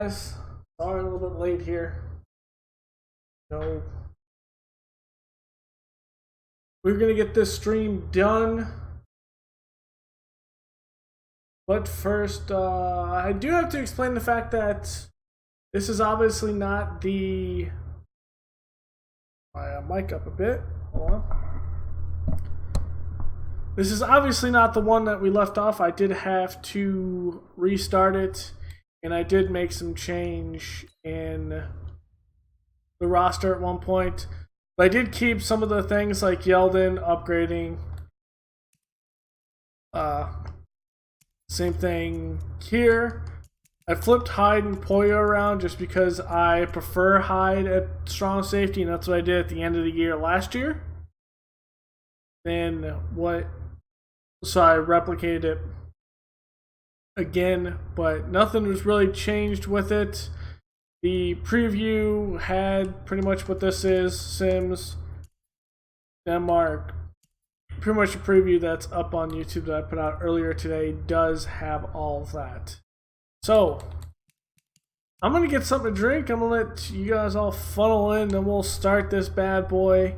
Guys, sorry a little bit late here. No, we're gonna get this stream done, but first, I do have to explain the fact that this is obviously not the my mic up a bit. Hold on. This is obviously not the one that we left off. I did have to restart it, and I did make some change in the roster at one point. But I did keep some of the things like Yeldon upgrading. Same thing here. I flipped Hyde and Poyo around just because I prefer Hyde at strong safety, and that's what I did at the end of the year last year. Then what? So I replicated it again, but nothing was really changed with it. The preview had pretty much what this is: Sims, Denmark. Pretty much a preview that's up on YouTube that I put out earlier today does have all of that. So I'm gonna get something to drink. I'm gonna let you guys all funnel in, and we'll start this bad boy.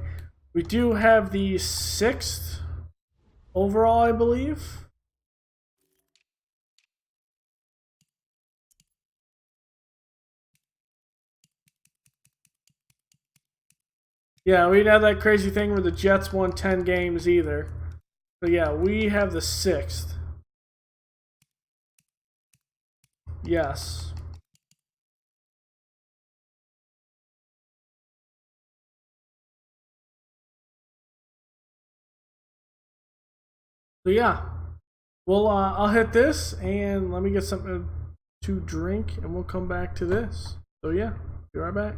We do have the 6th overall, I believe. Yeah, we didn't have that crazy thing where the Jets won 10 games either. But yeah, we have the 6th. Yes. So yeah, well, I'll hit this and let me get something to drink, and we'll come back to this. So yeah, be right back.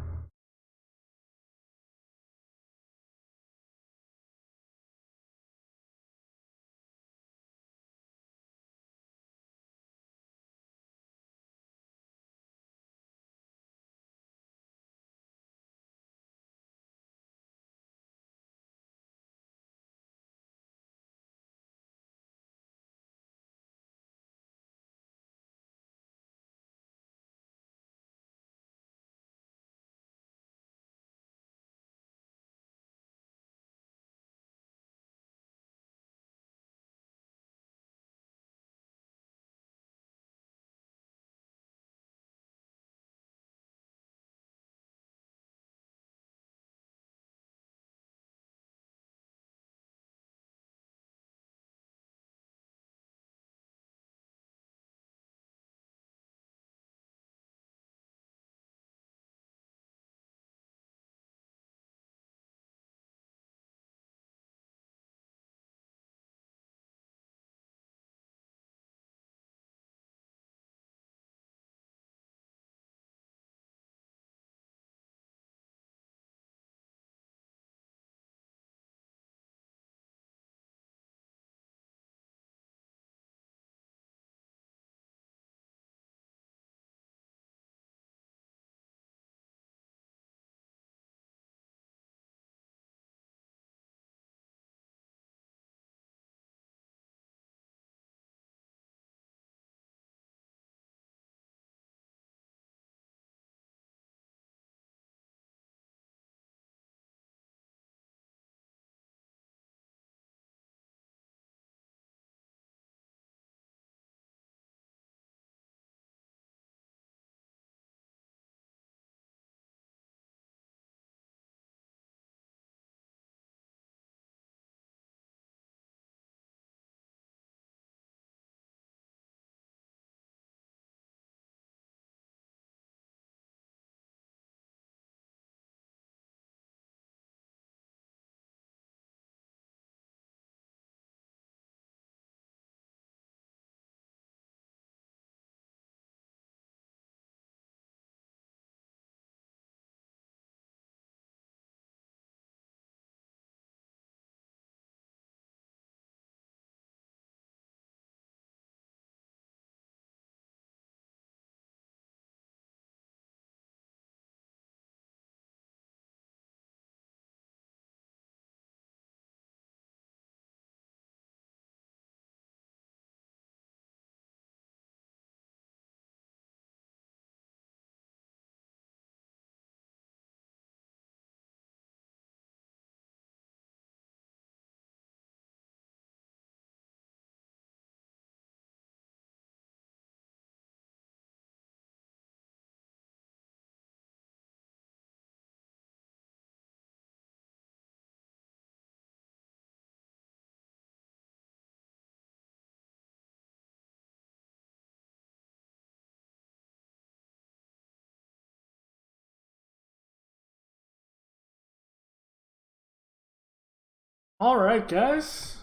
All right, guys.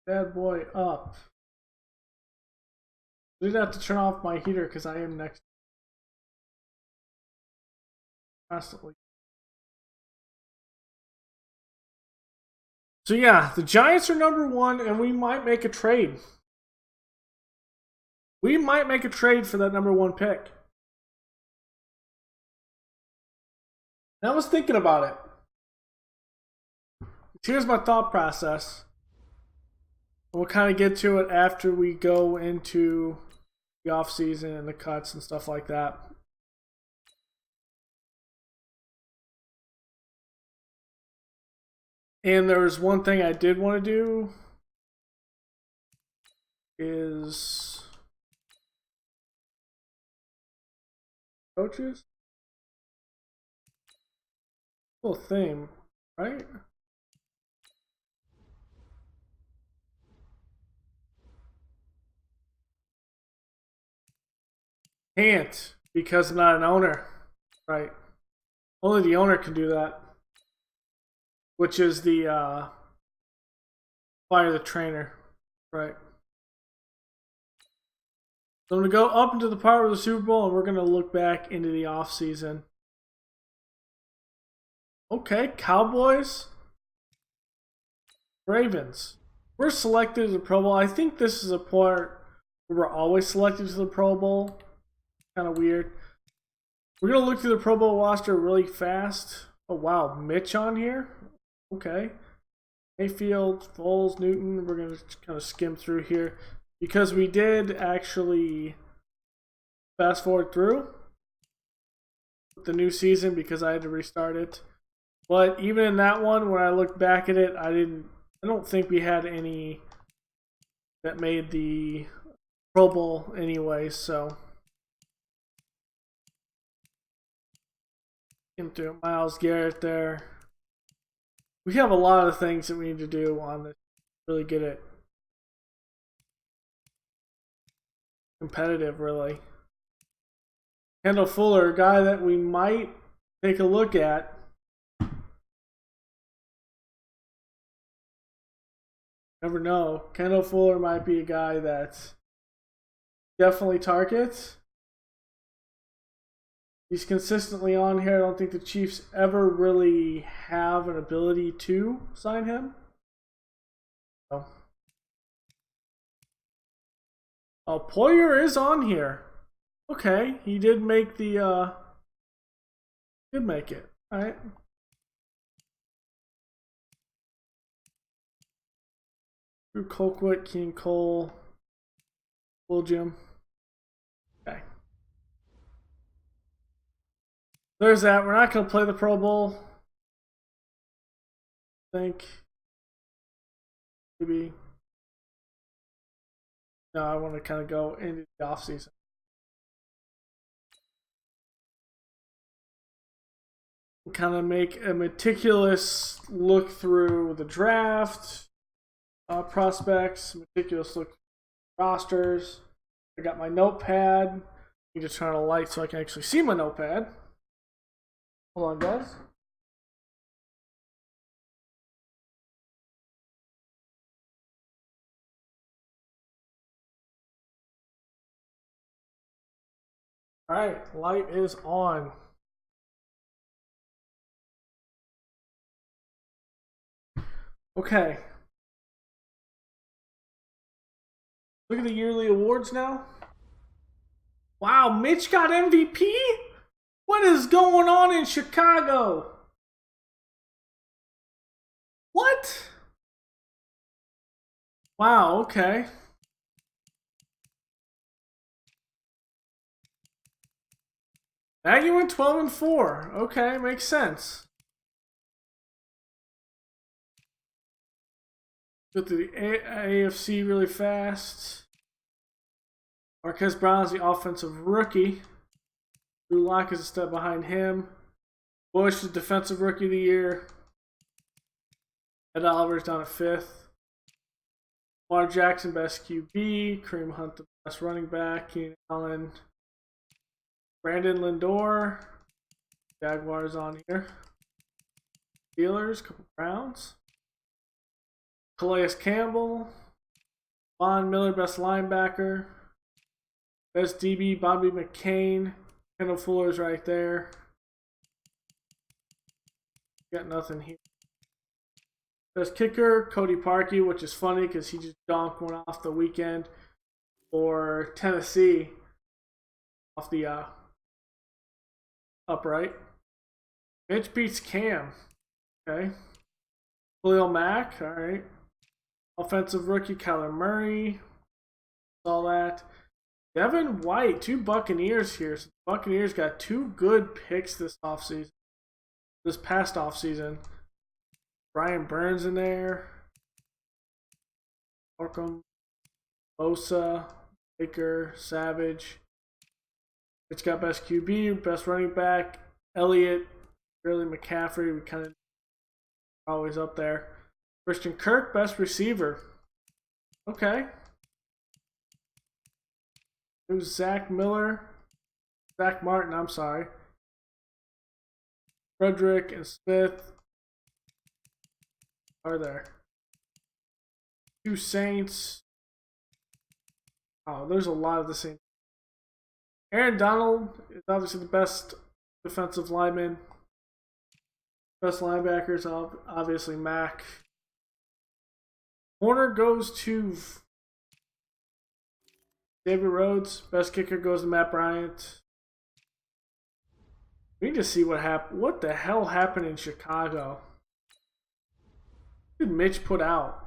Bad boy up. I did have to turn off my heater because I am next constantly. So yeah, the Giants are number one, and we might make a trade. We might make a trade for that number one pick. And I was thinking about it. Here's my thought process. We'll kind of get to it after we go into the off season and the cuts and stuff like that. And there's one thing I did want to do is coaches. Little theme, right? Can't because I'm not an owner, right? Only the owner can do that, which is the fire the trainer, right? So I'm going to go up into the part of the Super Bowl, and we're going to look back into the off season. Okay, Cowboys, Ravens. We're selected to the Pro Bowl. I think this is a part where we're always selected to the Pro Bowl. Kind of weird. We're going to look through the Pro Bowl roster really fast. Oh, wow. Mitch on here? Okay. Mayfield, Foles, Newton. We're going to kind of skim through here because we did actually fast forward through the new season because I had to restart it. But even in that one, when I look back at it, I don't think we had any that made the Pro Bowl anyway, so him through Myles Garrett there. We have a lot of things that we need to do on this. Really get it competitive, really. Kendall Fuller, a guy that we might take a look at. Never know. Kendall Fuller might be a guy that definitely targets. He's consistently on here. I don't think the Chiefs ever really have an ability to sign him. So. Oh, Poyer is on here. Okay, he did make the did make it. Alright. Drew Colquitt, Keenan Cole, Will Jim. Okay. There's that. We're not going to play the Pro Bowl. I think. Maybe. No, I want to kind of go into the offseason. Kind of make a meticulous look through the draft, prospects, meticulous look rosters. I got my notepad. I need to turn on a light so I can actually see my notepad. Hold on, guys. Alright, light is on. Okay. Look at the yearly awards now. Wow, Mitch got MVP? What is going on in Chicago? What? Wow, okay. Now you went 12-4. Okay, makes sense. Go through the AFC really fast. Marquez Brown is the offensive rookie. Drew Lock is a step behind him. Bush is defensive rookie of the year. Ed Oliver's down at 5th. Lamar Jackson, best QB. Kareem Hunt, the best running back. Keenan Allen. Brandon Lindor. Jaguars on here. Steelers, couple Browns. Calais Campbell. Von Miller, best linebacker. Best DB, Bobby McCain. Kendall Fuller's right there. Got nothing here. Best kicker, Cody Parkey, which is funny because he just donked one off the weekend for Tennessee off the upright. Mitch beats Cam. Okay. Khalil Mack, alright. Offensive rookie, Kyler Murray. Saw that. Devin White, 2 Buccaneers here. So the Buccaneers got 2 good picks this offseason. This past offseason. Brian Burns in there. Markham. Bosa. Baker. Savage. It's got best QB, best running back. Elliott. Shirley McCaffrey. We kind of always up there. Christian Kirk, best receiver. Okay. Who's Zach Miller? Zach Martin, I'm sorry. Frederick and Smith are there. 2 Saints. Oh, there's a lot of the same. Aaron Donald is obviously the best defensive lineman. Best linebackers, obviously Mack. Corner goes to David Rhodes. Best kicker goes to Matt Bryant. We need to see what happened. What the hell happened in Chicago? What did Mitch put out?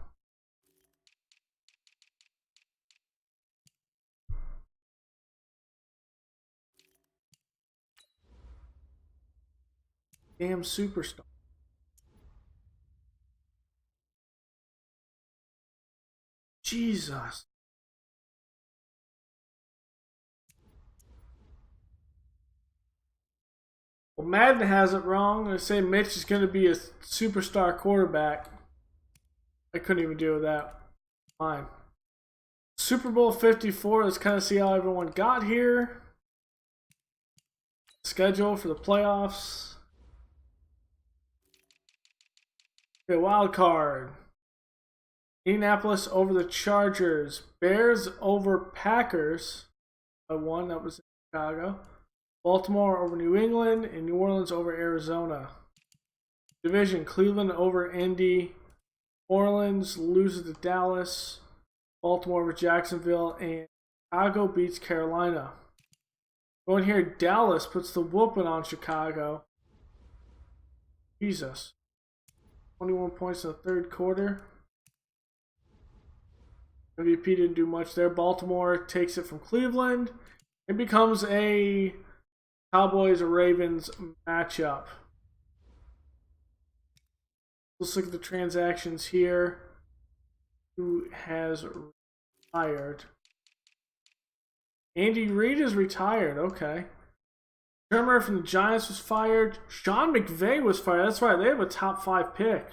Damn superstar. Jesus. Well, Madden has it wrong. They say Mitch is going to be a superstar quarterback. I couldn't even deal with that. Fine. Super Bowl 54. Let's kind of see how everyone got here. Schedule for the playoffs. Okay, wild card. Indianapolis over the Chargers. Bears over Packers. By 1, that was in Chicago. Baltimore over New England. And New Orleans over Arizona. Division, Cleveland over Indy. Orleans loses to Dallas. Baltimore over Jacksonville. And Chicago beats Carolina. Going here, Dallas puts the whooping on Chicago. Jesus. 21 points in the third quarter. MVP didn't do much there. Baltimore takes it from Cleveland. It becomes a Cowboys or Ravens matchup. Let's look at the transactions here. Who has retired? Andy Reid is retired. Okay. Trimmer from the Giants was fired. Sean McVay was fired. That's right. They have a top 5 pick.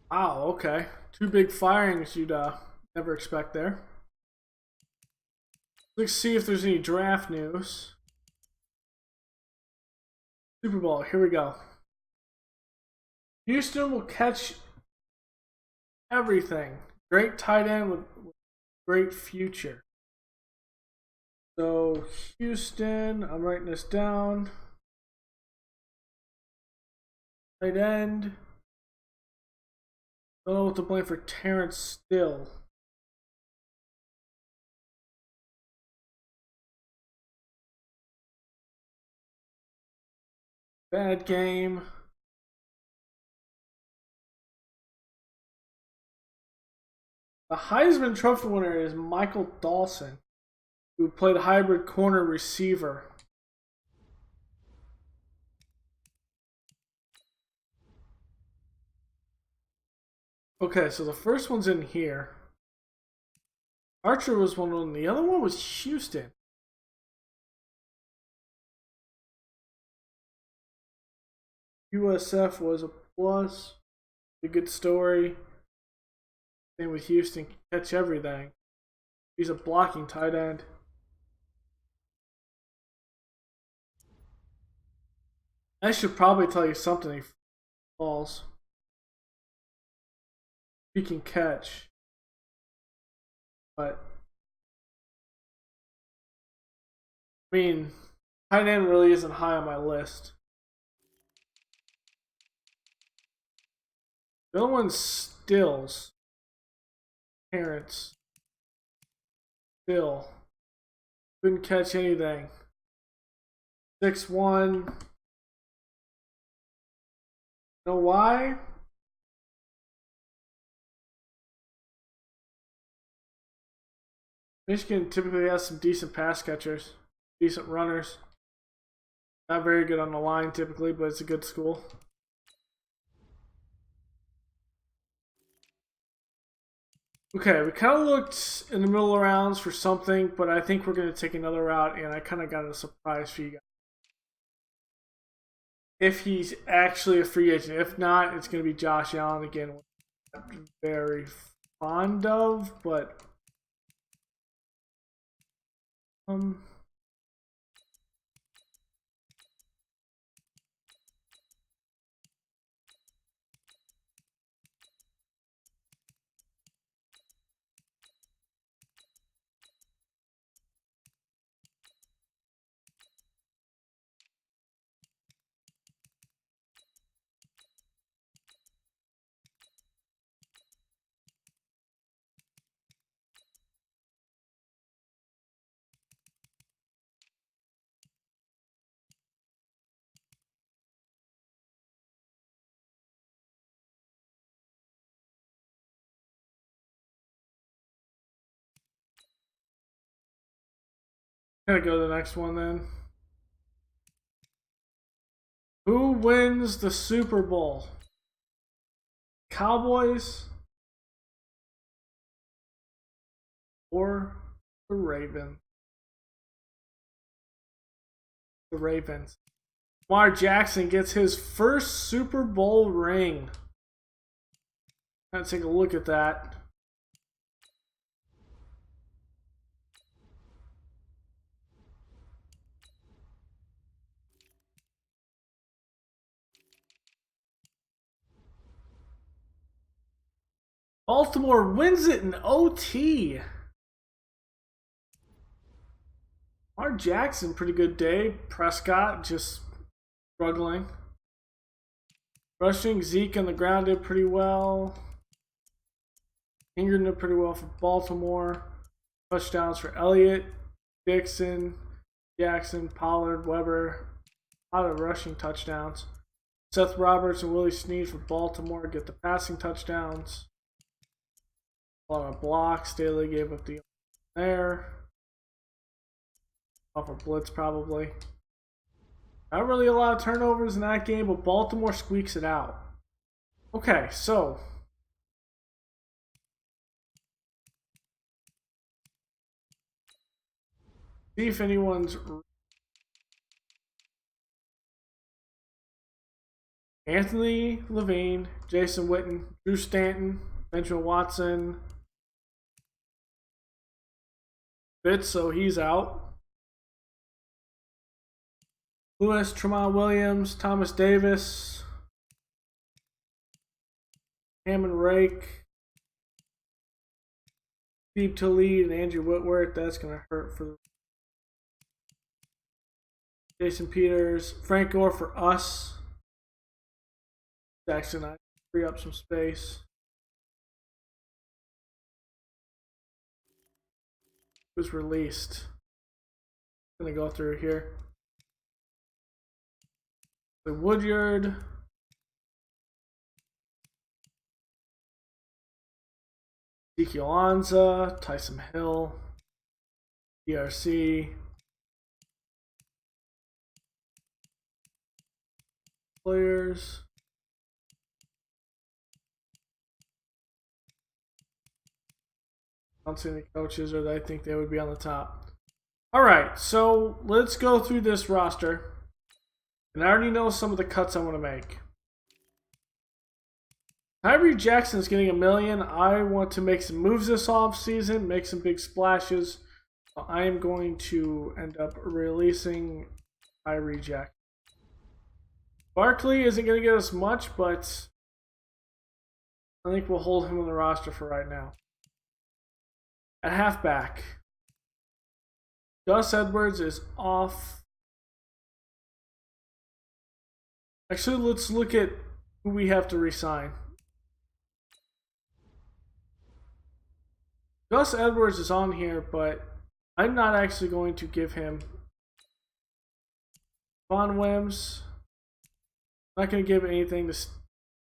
Wow, okay. 2 big firings you'd never expect there. Let's see if there's any draft news. Super Bowl, here we go. Houston will catch everything. Great tight end with great future. So, Houston, I'm writing this down. Tight end. I don't know what to blame for Terrence Still. Bad game. The Heisman Trophy winner is Michael Dawson, who played hybrid corner receiver. Okay, so the first one's in here. Archer was one, the other one was Houston. USF was a plus. A good story. Same with Houston, catch everything. He's a blocking tight end. I should probably tell you something. He falls. He can catch, but I mean, tight end really isn't high on my list. The other one's Stills. Parents. Still. Couldn't catch anything. 6'1". Know why? Michigan typically has some decent pass catchers, decent runners. Not very good on the line typically, but it's a good school. Okay, we kind of looked in the middle of rounds for something, but I think we're going to take another route, and I kind of got a surprise for you guys. If he's actually a free agent. If not, it's going to be Josh Allen again, which I'm very fond of, but I'm going to go to the next one then. Who wins the Super Bowl? Cowboys or the Ravens? The Ravens. Lamar Jackson gets his first Super Bowl ring. Let's take a look at that. Baltimore wins it in OT. Lamar Jackson, pretty good day. Prescott just struggling. Rushing, Zeke on the ground did pretty well. Ingram did pretty well for Baltimore. Touchdowns for Elliott, Dixon, Jackson, Pollard, Weber. A lot of rushing touchdowns. Seth Roberts and Willie Snead for Baltimore get the passing touchdowns. A lot of blocks. Staley gave up the there. Off a blitz probably. Not really a lot of turnovers in that game, but Baltimore squeaks it out. Okay, so see if anyone's Anthony Levine, Jason Witten, Drew Stanton, Benjamin Watson. Fitz, so he's out. Lewis, Tremont Williams, Thomas Davis, Hammond Rake, Steve Talib, and Andrew Whitworth. That's going to hurt for Jason Peters. Frank Gore for us. Jackson, I free up some space. Was released. I'm going to go through here. Woodyard, Ezekiel Anza, Tyson Hill, DRC, players. I don't see any coaches, or I think they would be on the top. All right, so let's go through this roster. And I already know some of the cuts I want to make. Tyree Jackson's getting $1 million. I want to make some moves this offseason, make some big splashes. I am going to end up releasing Tyree Jackson. Barkley isn't going to get us much, but I think we'll hold him on the roster for right now. At halfback, Gus Edwards is off. Actually, let's look at who we have to re-sign. Gus Edwards is on here, but I'm not actually going to give him Von Wims. I'm not going to give anything to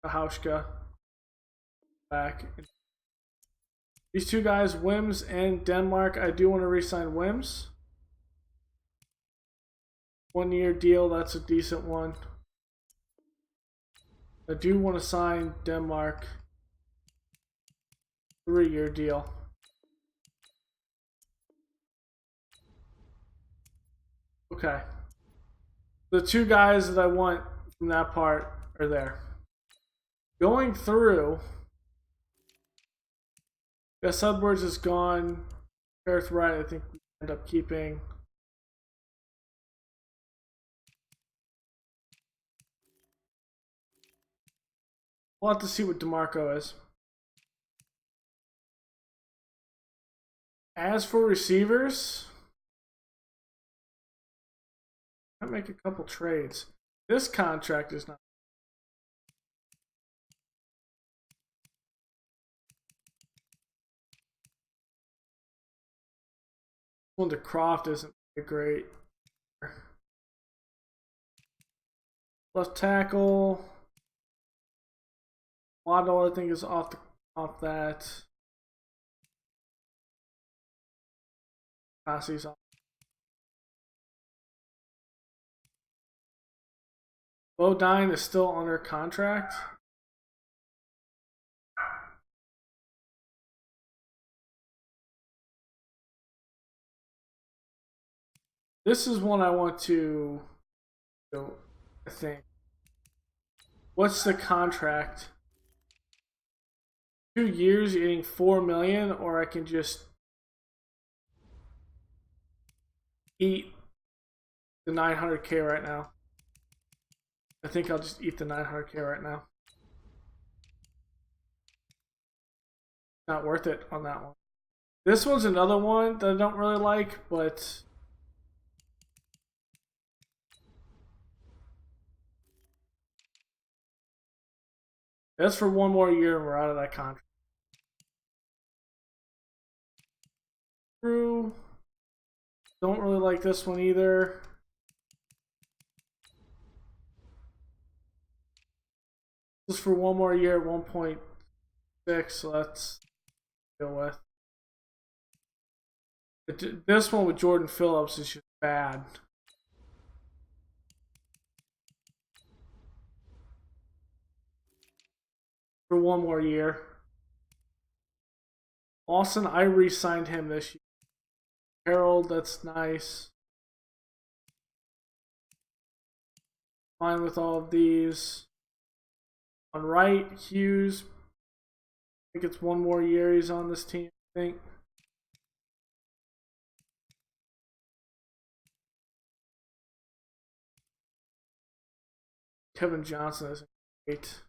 Hauschka back. These two guys, Wims and Denmark, I do want to re-sign Wims. 1 year deal, that's a decent one. I do want to sign Denmark. 3 year deal. Okay. The two guys that I want from that part are there. Going through, Gus Edwards is gone. Gareth Wright, I think we end up keeping. We'll have to see what DeMarco is. As for receivers, I might make a couple trades. This contract is not. One to Croft isn't great. Left tackle. Waddle, I think, is off that. Passie's off. Bodine is still under contract. This is one I want to, I think. What's the contract? 2 years, you're getting $4 million, or I can just eat the 900K right now. I think I'll just eat the 900K right now. Not worth it on that one. This one's another one that I don't really like, but that's for 1 more year and we're out of that contract. True. Don't really like this one either. This is for 1 more year at 1.6, so let's deal with. This one with Jordan Phillips is just bad. For 1 more year. Austin, I re-signed him this year. Harold, that's nice. Fine with all of these. On right, Hughes. I think it's 1 more year he's on this team, I think. Kevin Johnson is great.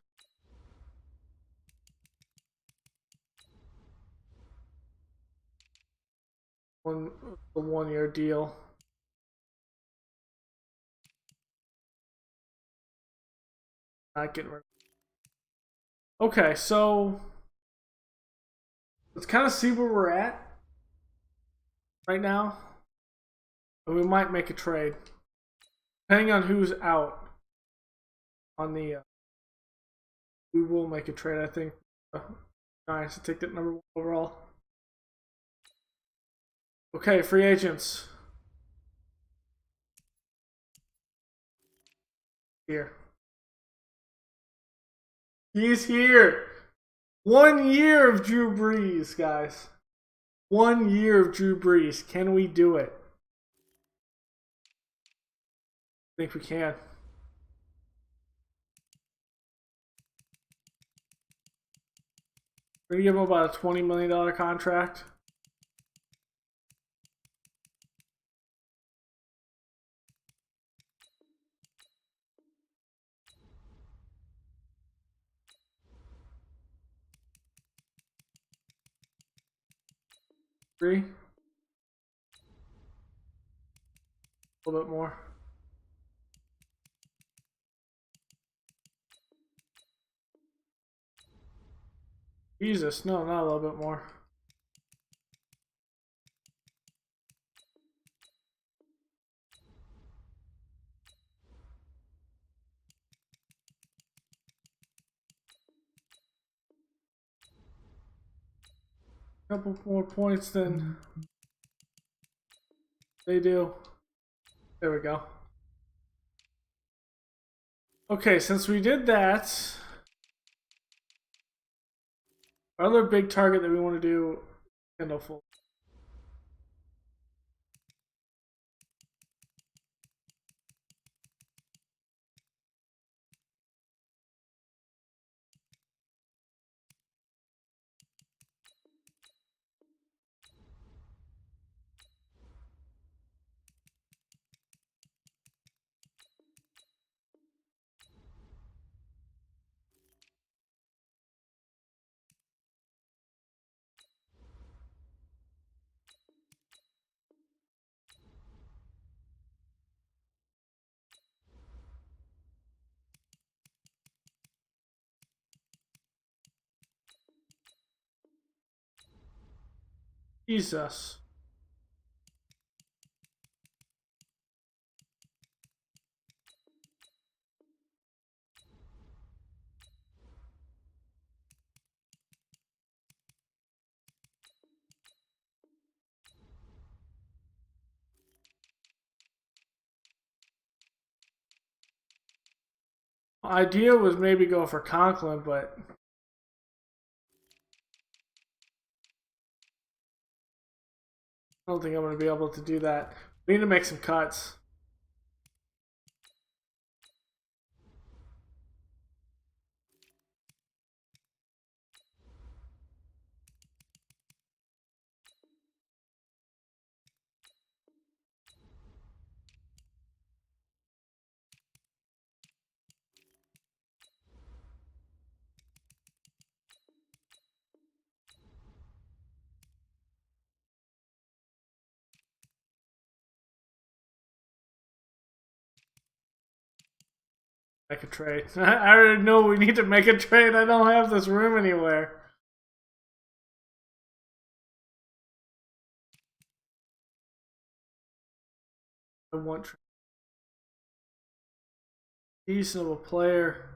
The 1 year deal. Not getting rid of it. Okay, so let's kind of see where we're at right now. And we might make a trade. Depending on who's out on the we will make a trade, I think. Nice to take that number 1 overall. Okay, free agents. Here. He's here. 1 year of Drew Brees, guys. 1 year of Drew Brees. Can we do it? I think we can. We're going to give him about a $20 million contract. 3. A little bit more. Jesus, no, not a little bit more. A couple more points than they do. There we go. Okay, since we did that, our other big target that we want to do, Kendall full. Jesus. Idea was maybe go for Conklin, but I don't think I'm going to be able to do that. We need to make some cuts. Make a trade. I already know we need to make a trade. I don't have this room anywhere. I want decent of a player.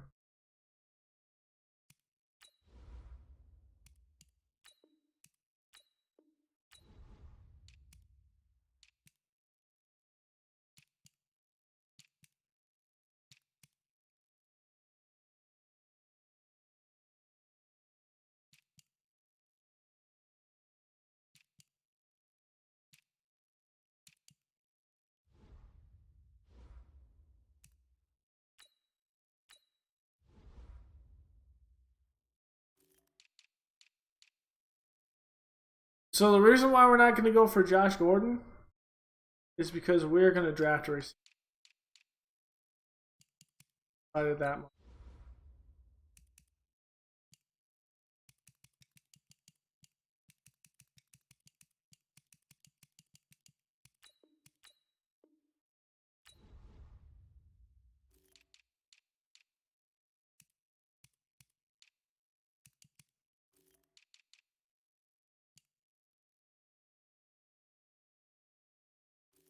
So the reason why we're not going to go for Josh Gordon is because we're going to draft a receiver. I did that much.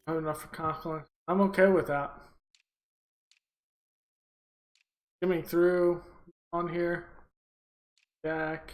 Not enough for Conklin. I'm okay with that. Skimming through on here. Jack.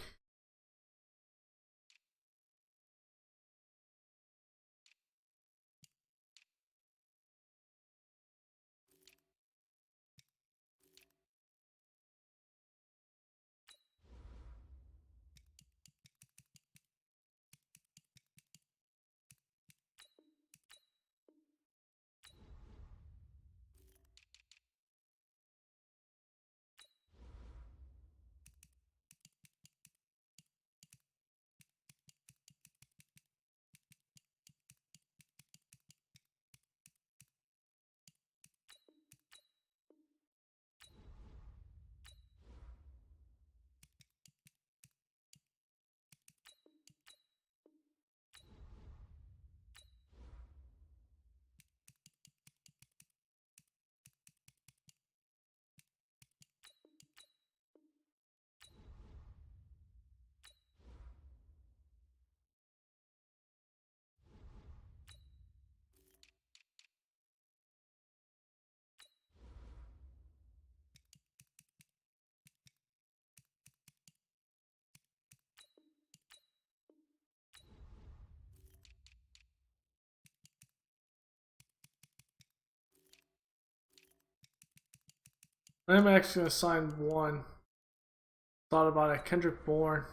I'm actually going to sign one. Thought about it. Kendrick Bourne.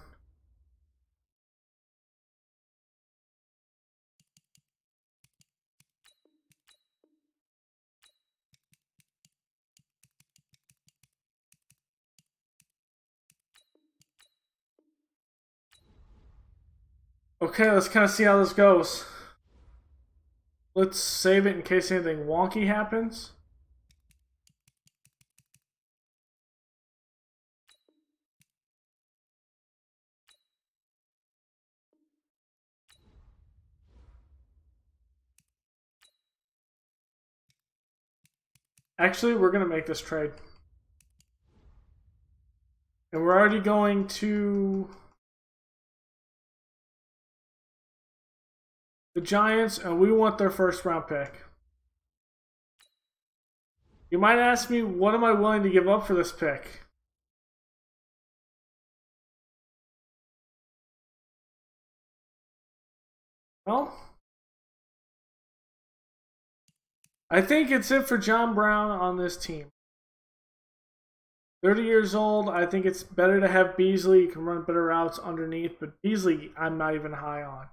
Okay, let's kind of see how this goes. Let's save it in case anything wonky happens. Actually, we're going to make this trade. And we're already going to the Giants, and we want their first round pick. You might ask me, what am I willing to give up for this pick? Well, I think it's it for John Brown on this team. 30 years old, I think it's better to have Beasley. You can run better routes underneath, but Beasley, I'm not even high on.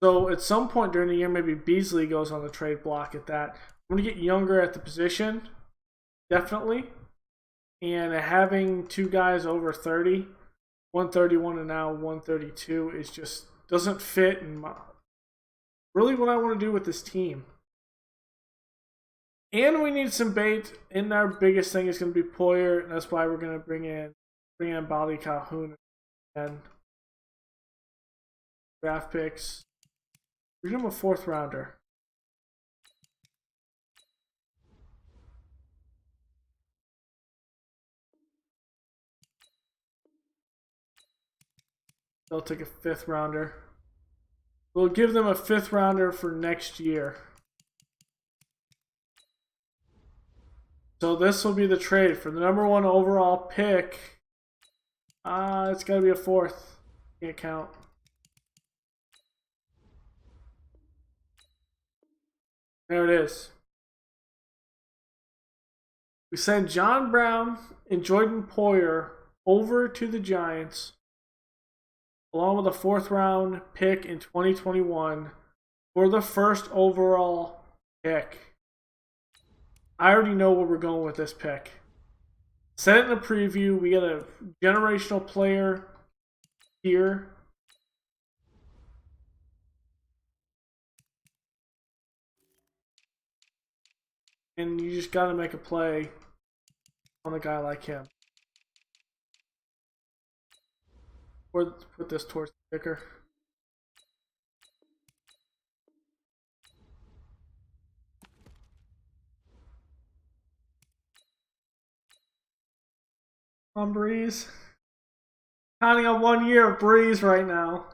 So at some point during the year, maybe Beasley goes on the trade block at that. I'm going to get younger at the position, definitely. And having two guys over 30, 131 and now 132, is just doesn't fit in really what I want to do with this team. And we need some bait. And our biggest thing is going to be Poyer, and that's why we're going to bring in Bobby Calhoun and draft picks. We're going to have a fourth rounder. They'll take a fifth rounder. We'll give them a fifth rounder for next year. So this will be the trade for the number one overall pick. It's got to be a fourth. Can't count. There it is. We send John Brown and Jordan Poyer over to the Giants, along with a fourth round pick in 2021 for the first overall pick. I already know where we're going with this pick. Said it in the preview. We got a generational player here. And you just got to make a play on a guy like him. Or put this towards the kicker. On Breeze. Counting on 1 year of Breeze right now.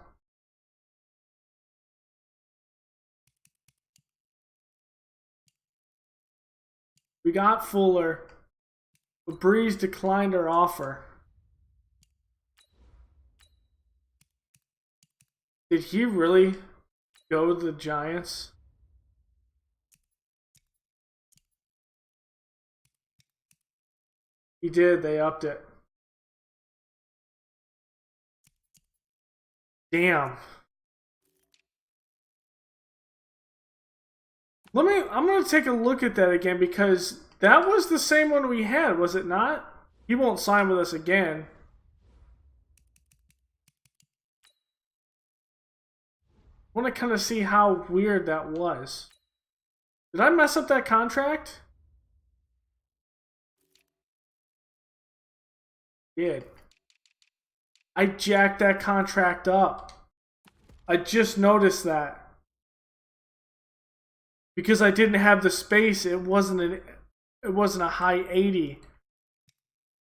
We got Fuller, but Breeze declined our offer. Did he really go to the Giants? He did. They upped it. Damn. I'm gonna take a look at that again because that was the same one we had, was it not? He won't sign with us again. I want to kind of see how weird that was. Did I mess up that contract? Did. I jacked that contract up. I just noticed that. Because I didn't have the space, it wasn't a high 80.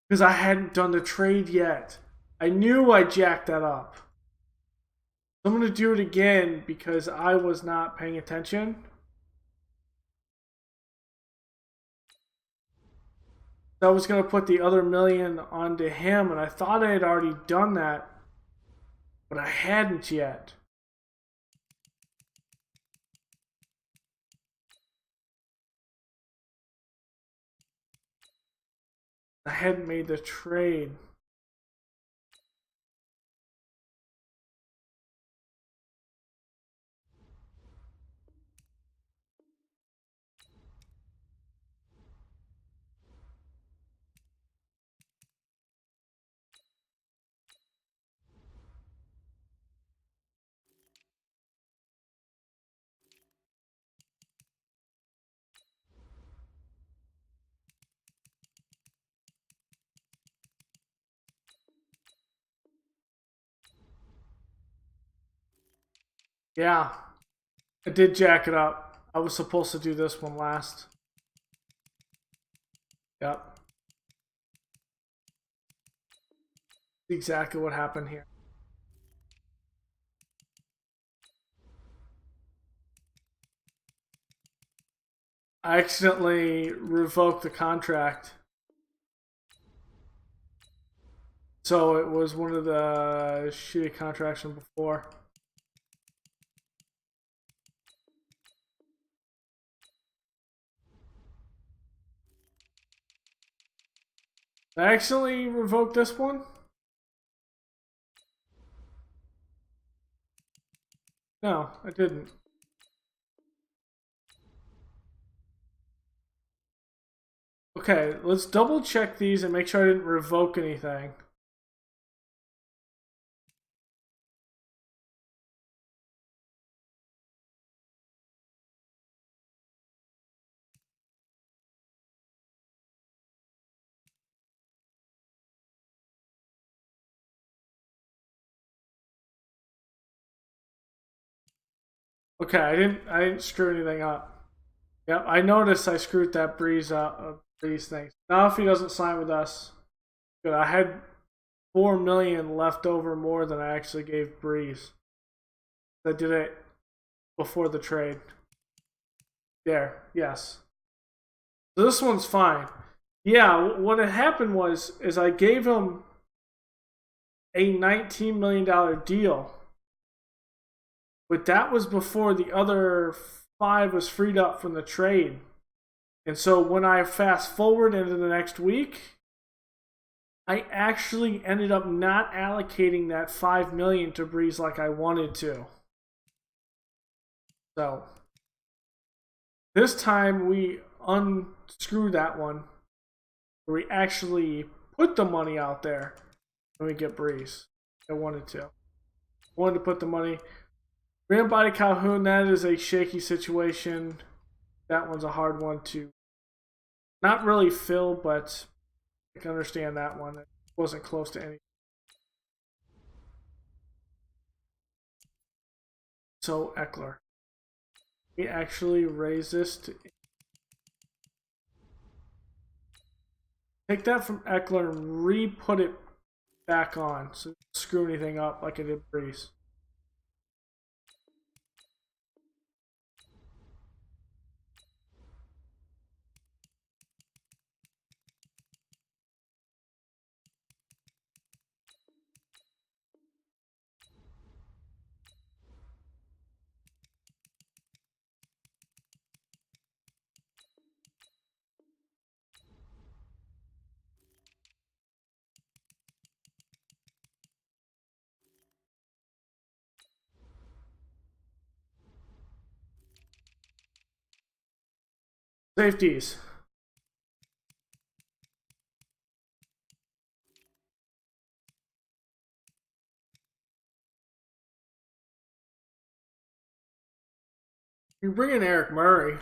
Because I hadn't done the trade yet. I knew I jacked that up. I'm going to do it again because I was not paying attention. I was going to put the other million onto him, and I thought I had already done that, but I hadn't yet. I hadn't made the trade. Yeah, I did jack it up. I was supposed to do this one last. Yep. Exactly what happened here. I accidentally revoked the contract. So it was one of the shitty contracts from before. I accidentally revoked this one? No, I didn't. Okay, let's double check these and make sure I didn't revoke anything. Okay, I didn't screw anything up. Yep, I noticed I screwed that Breeze up, Breeze thing. Now if he doesn't sign with us, good. I had 4 million left over more than I actually gave Breeze. I did it before the trade. There, yes. So this one's fine. Yeah, what had happened was is I gave him a $19 million deal, but that was before the other 5 was freed up from the trade. And so when I fast forward into the next week, I actually ended up not allocating that 5 million to Breeze like I wanted to. So this time we unscrew that one. We actually put the money out there and we get Breeze. I wanted to. Wanted to put the money. Ran by Calhoun, that is a shaky situation. That one's a hard one to not really fill, but I can understand that one. It wasn't close to any. So Eckler. He actually raised this to take that from Eckler and re-put it back on. So screw anything up like I did Breeze. Safeties. You bring in Eric Murray.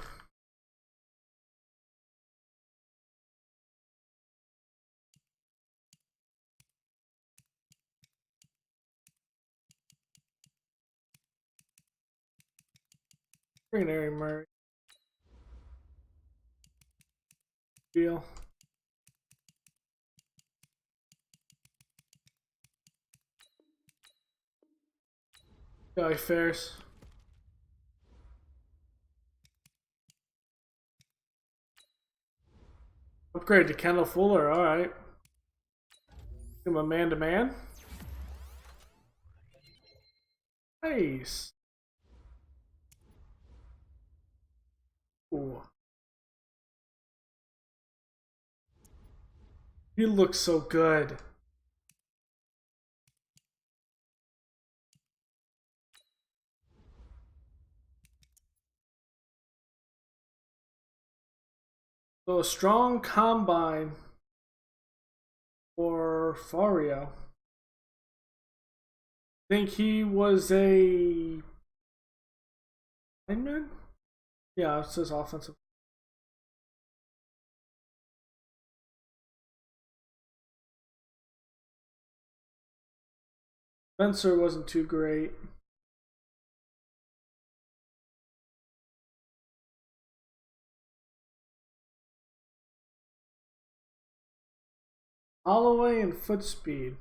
Bring in Eric Murray. Deal. Guy Ferris. Upgrade to Kendall Fuller. All right. Give him a man-to-man. Nice. Ooh. He looks so good. So a strong combine for Fario. I think he was a lineman? Yeah, it says offensive. Spencer wasn't too great. Holloway and foot speed.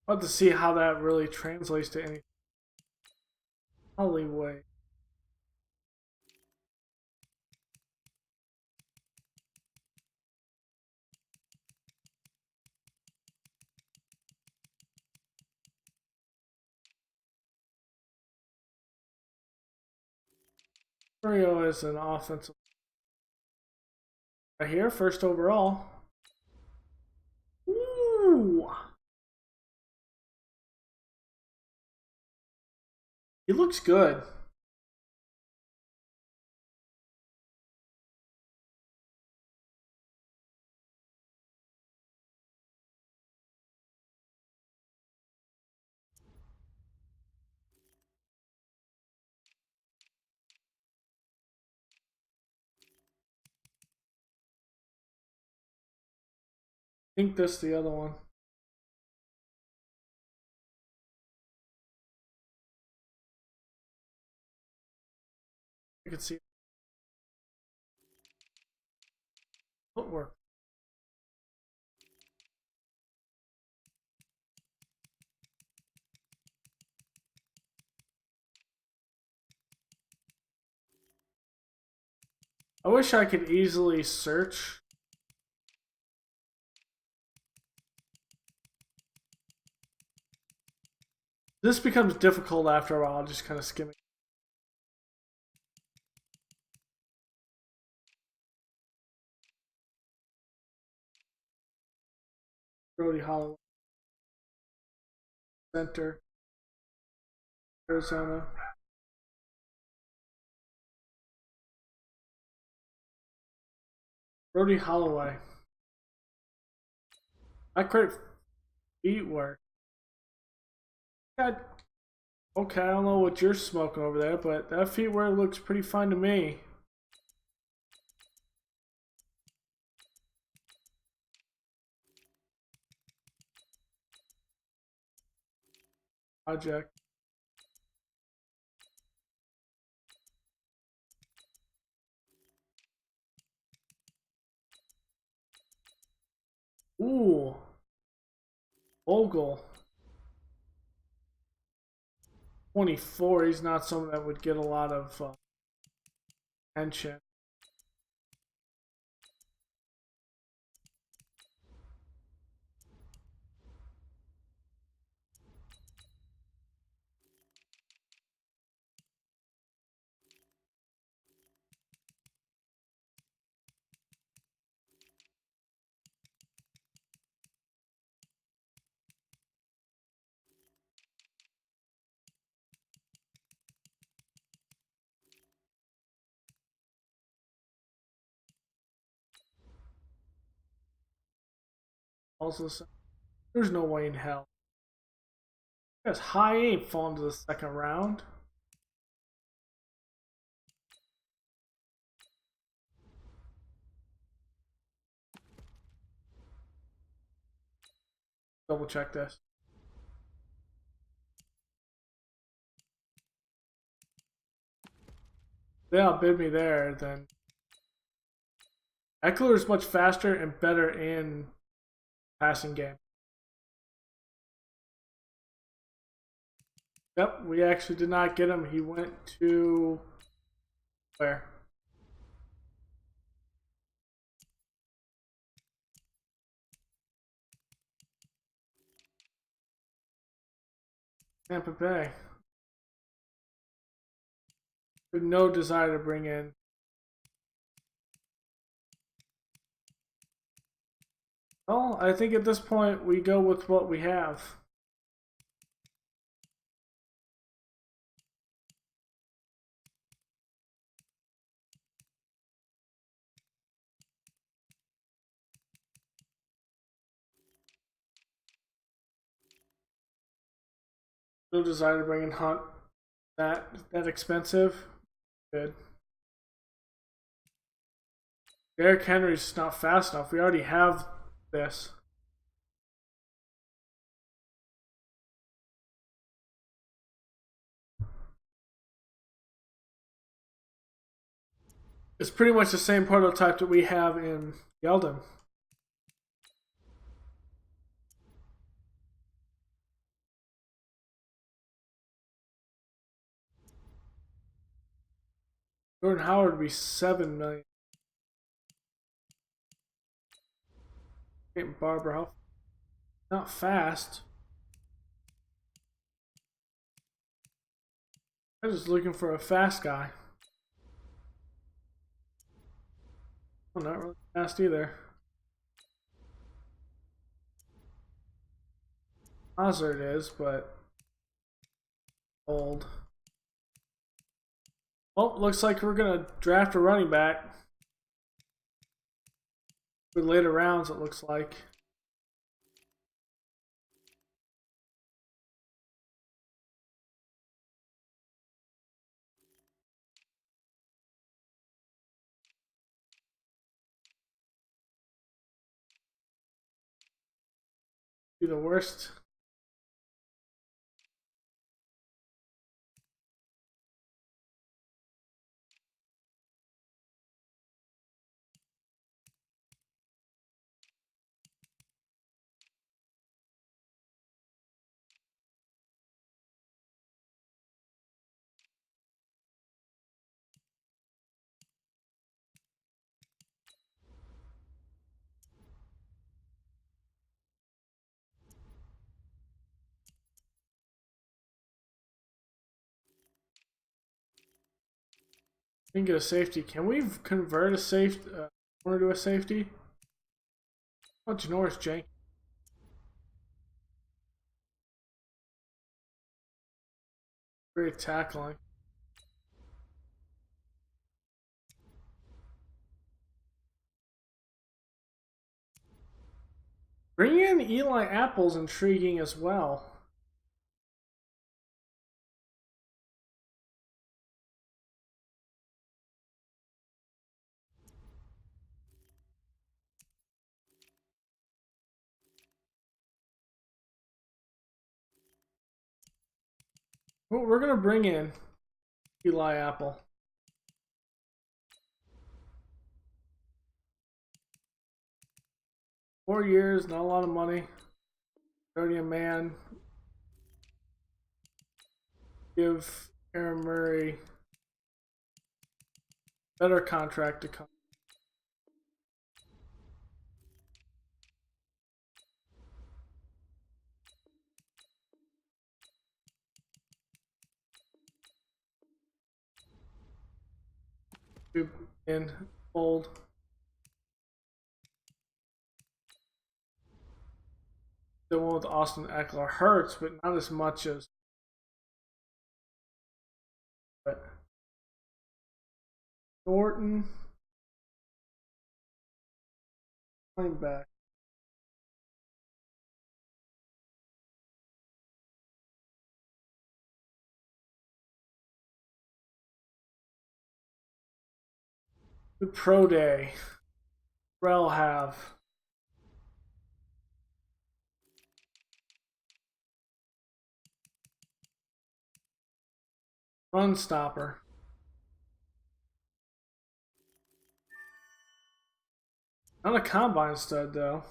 I'll have to see how that really translates to any Holloway. Fario is an offensive. Right here, first overall. Ooh, he looks good. I think this is the other one. You can see footwork. I wish I could easily search. This becomes difficult after a while, just kind of skimming. Brody Holloway, center, Arizona. Brody Holloway. Not great feet work. God, okay, I don't know what you're smoking over there, but that feet work looks pretty fine to me. Project. Ooh, Ogle. 24. He's not someone that would get a lot of attention. Also, there's no way in hell. Because high ain't falling to the second round. Double check this. They outbid me there, then Eckler is much faster and better in passing game. Yep, we actually did not get him. He went to where? Tampa Bay. We have no desire to bring in. Well, I think at this point we go with what we have. No desire to bring in Hunt that expensive. Good. Derrick Henry's not fast enough. We already have this. It's pretty much the same prototype that we have in Yeldon. Jordan Howard would be 7 million. Getting Barber Health. Not fast. I'm just looking for a fast guy. Oh, not really fast either. Hazard is, but old. Oh, looks like we're gonna draft a running back. For later rounds, it looks like. Be the worst. We can get a safety. Can we convert a safety? Want to do a safety? Oh, Janoris Jenkins. Great tackling. Bringing in Eli Apple's intriguing as well. Well, we're gonna bring in Eli Apple. 4 years, not a lot of money. 30 a man. Give Aaron Murray better contract to come. In bold. The one with Austin Eckler hurts, but not as much as. But Thornton, running back. Good pro day. Rel have. Run stopper. Not a combine stud though.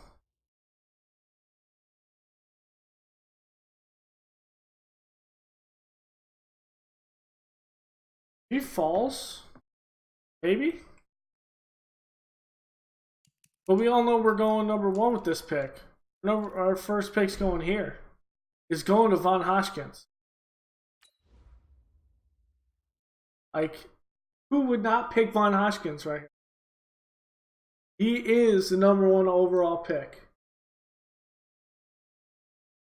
He falls. Maybe. But we all know we're going #1 with this pick. Our first pick's going here. It's going to Von Hoskins. Like, who would not pick Von Hoskins right here? He is the #1 overall pick.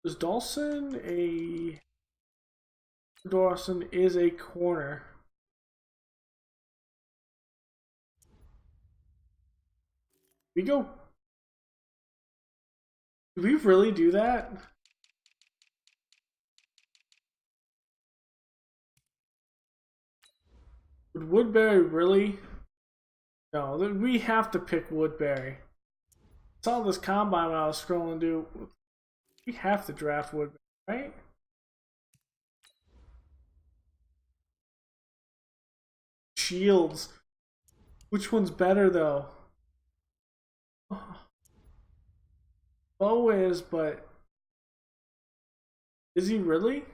Is Dawson a... Dawson is a corner. We go... Do we really do that? Would Woodbury really? No, we have to pick Woodbury. I saw this combine when I was scrolling, dude. We have to draft Woodbury, right? Shields. Which one's better, though? Bo is, but... Is he really?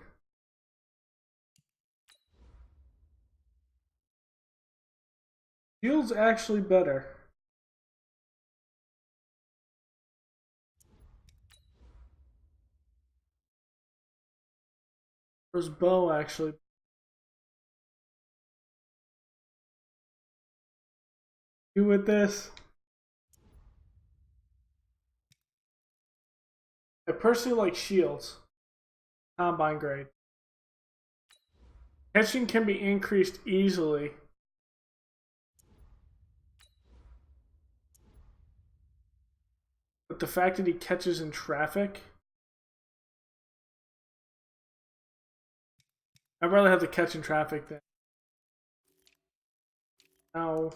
Shields actually better. Or is Bo actually... Do with this? I personally like Shields. Combine grade. Catching can be increased easily. But the fact that he catches in traffic... I'd rather have the catch in traffic than... Now...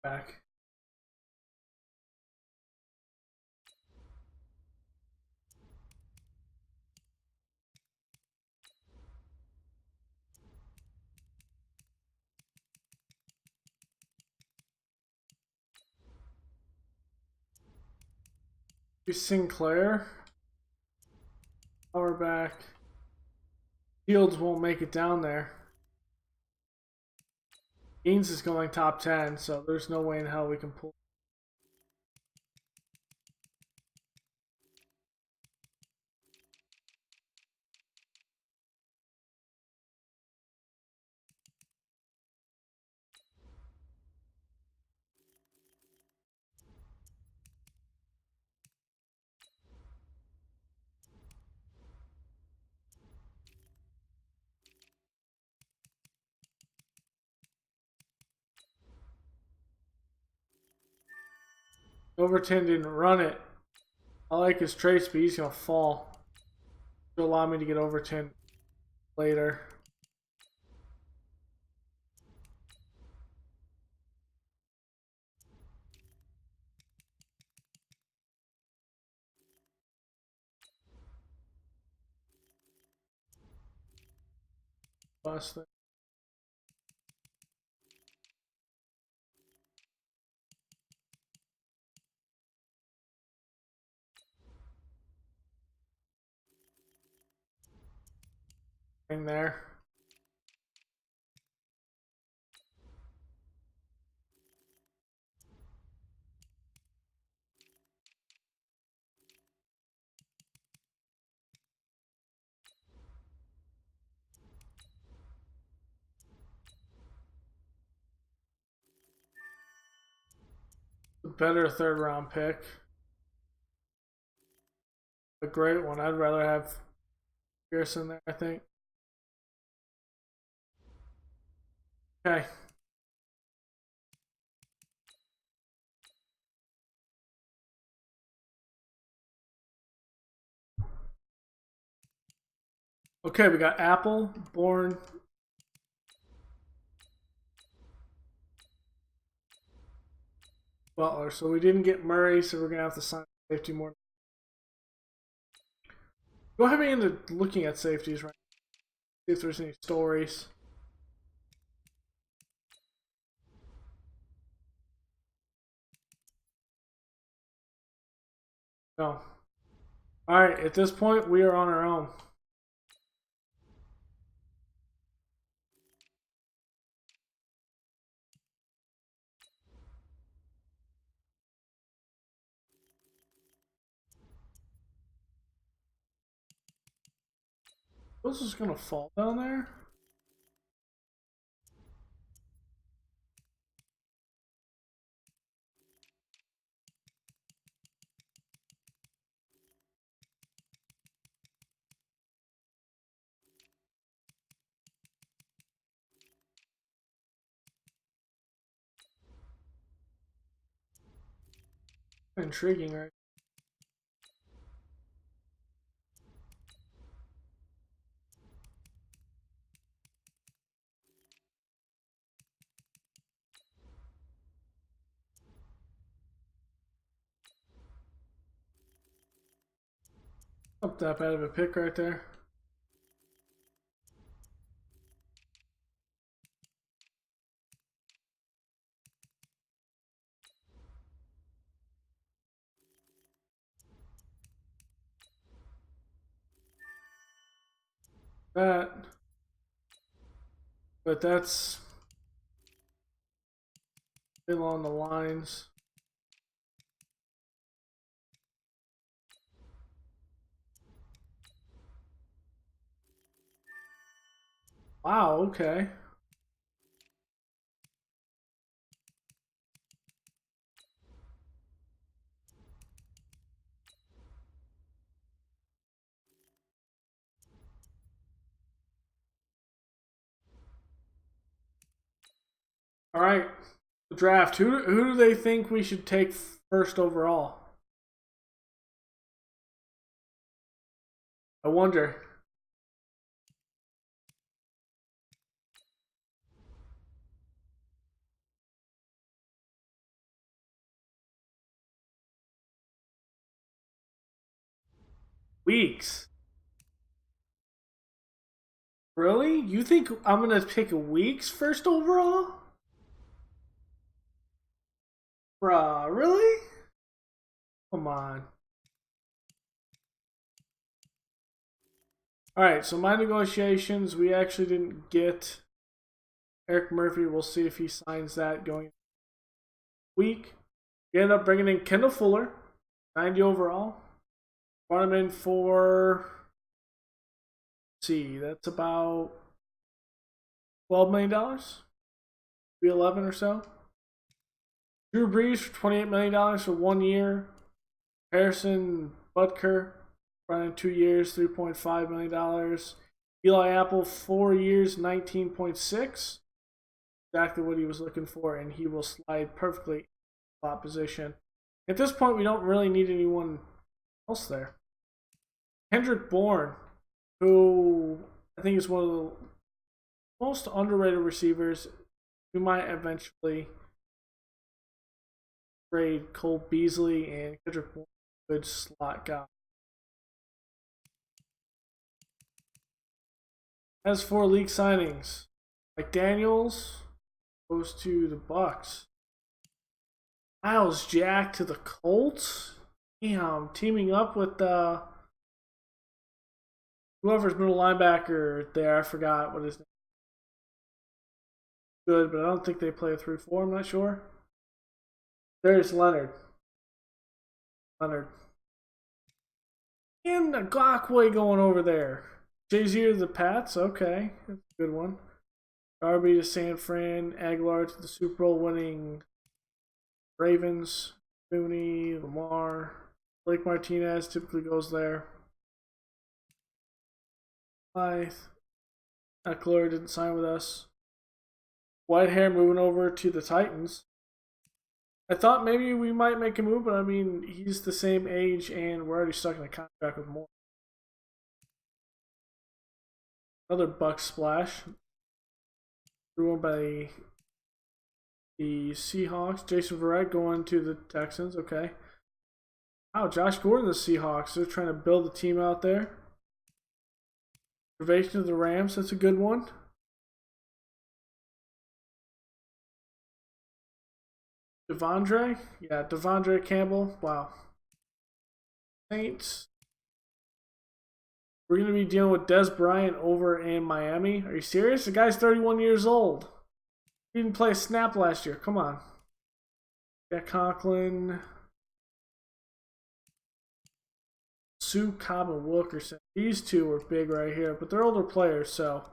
Back. Sinclair. Power back. Fields won't make it down there. Gaines is going top 10, so there's no way in hell we can pull. Overton didn't run it. I like his traits, but he's going to fall. To allow me to get Overton later. Bust it. In there. Better 3rd round pick. A great one. I'd rather have Pearson there, I think. Okay. Okay, we got Apple, Bourne, Butler. So we didn't get Murray, so we're going to have to sign safety more. Go ahead and into looking at safeties right now. See if there's any stories. No. Alright, at this point, we are on our own. This is gonna fall down there. Intriguing, right? Not that bad of a pick right there. That, but that's along the lines. Wow, okay. All right, the draft. Who do they think we should take first overall? I wonder. Weeks. Really? You think I'm gonna pick Weeks first overall? Bruh, really? Come on. Alright, so my negotiations, we actually didn't get Eric Murphy. We'll see if he signs that going week. We ended up bringing in Kendall Fuller, 90 overall. Brought him in for, let's see, that's about $12 million, 11 or so. Drew Brees for $28 million for 1 year. Harrison Butker running 2 years, $3.5 million. Eli Apple, 4 years, 19.6. Exactly what he was looking for, and he will slide perfectly in the slot position. At this point, we don't really need anyone else there. Kendrick Bourne, who I think is one of the most underrated receivers, who might eventually trade Cole Beasley, and Kendrick Bourne, good slot guy. As for league signings, Mike Daniels goes to the Bucks. Miles Jack to the Colts. Damn, teaming up with whoever's middle linebacker there. I forgot what his name. Good, but I don't think they play a 3-4. I'm not sure. There's Leonard. And the Gockway going over there. Jay-Z to the Pats. Okay, that's a good one. Darby to San Fran. Aguilar to the Super Bowl winning Ravens. Mooney, Lamar. Blake Martinez typically goes there. Blythe. Eckler didn't sign with us. Whitehair moving over to the Titans. I thought maybe we might make a move, but I mean, he's the same age and we're already stuck in a contract with Moore. Another Bucks splash. Threw one by the Seahawks. Jason Verrett going to the Texans. Okay. Wow, Josh Gordon, the Seahawks. They're trying to build a team out there. Invasion of the Rams. That's a good one. Devondre? Yeah, Devondre Campbell. Wow. Saints. We're going to be dealing with Des Bryant over in Miami. Are you serious? The guy's 31 years old. He didn't play a snap last year. Come on. Jack Conklin. Sue Cobb and Wilkerson. These two were big right here, but they're older players, so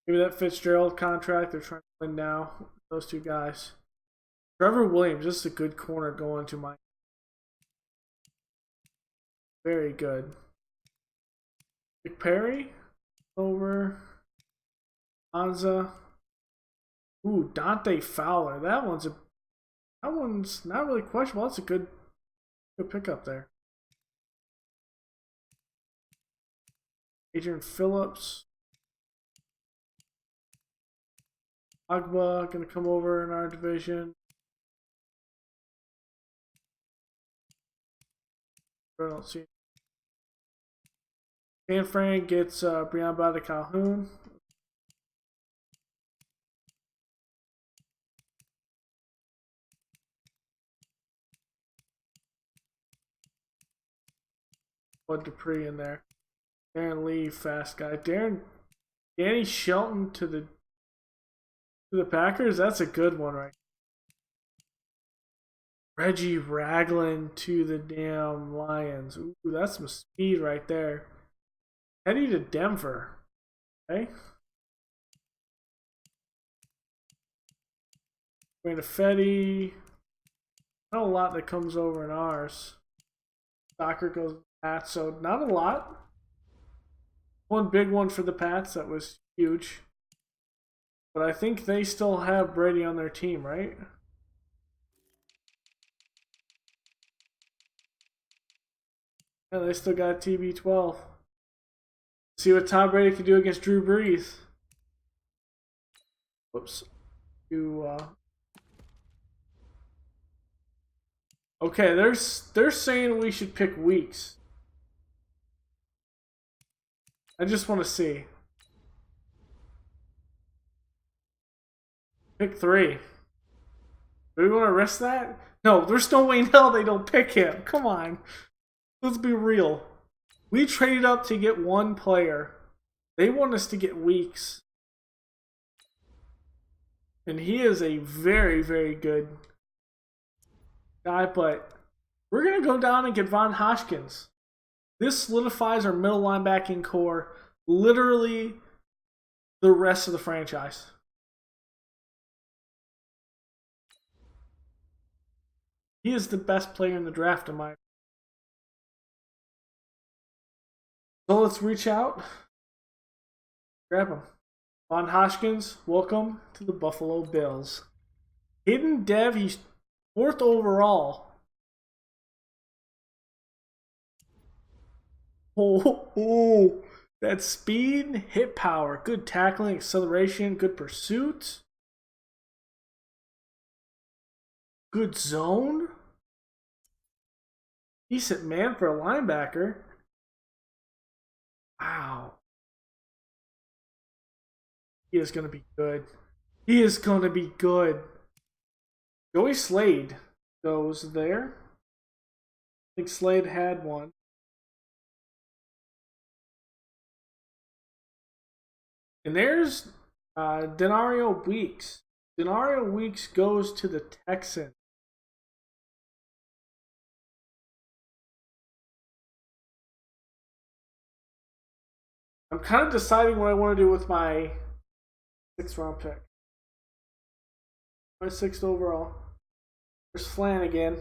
maybe that Fitzgerald contract they're trying to win now. Those two guys. Trevor Williams, this is a good corner going to my. Very good. McPerry over Anza. Ooh, Dante Fowler. That one's not really questionable. That's a good pickup there. Adrian Phillips. Agba gonna come over in our division. I don't see. San Fran gets Breon Bada Calhoun. Bud Dupree in there. Darren Lee, fast guy. Danny Shelton to the Packers. That's a good one, right? Reggie Ragland to the damn Lions. Ooh, that's some speed right there. Heading to Denver. Okay. Going to Fetty. Not a lot that comes over in ours. Soccer goes Pats, so not a lot. One big one for the Pats that was huge. But I think they still have Brady on their team, right? Yeah, they still got TB12. See what Tom Brady can do against Drew Brees. Whoops. Okay, they're saying we should pick weeks. I just want to see. Pick 3. Do we want to risk that? No, there's no way in hell they don't pick him. Come on. Let's be real. We traded up to get one player. They want us to get weeks. And he is a very, very good guy, but we're going to go down and get Von Hoskins. This solidifies our middle linebacking core, literally the rest of the franchise. He is the best player in the draft, in my opinion. So let's reach out, grab him. Von Hoskins, welcome to the Buffalo Bills. Hidden Dev, he's 4th overall. Oh, that speed, hit power, good tackling, acceleration, good pursuit, good zone. Decent man for a linebacker. Wow. He is going to be good. He is going to be good. Joey Slade goes there. I think Slade had one. And there's Denario Weeks. Denario Weeks goes to the Texans. I'm kind of deciding what I want to do with my 6th round pick. My 6th overall. There's Flanagan.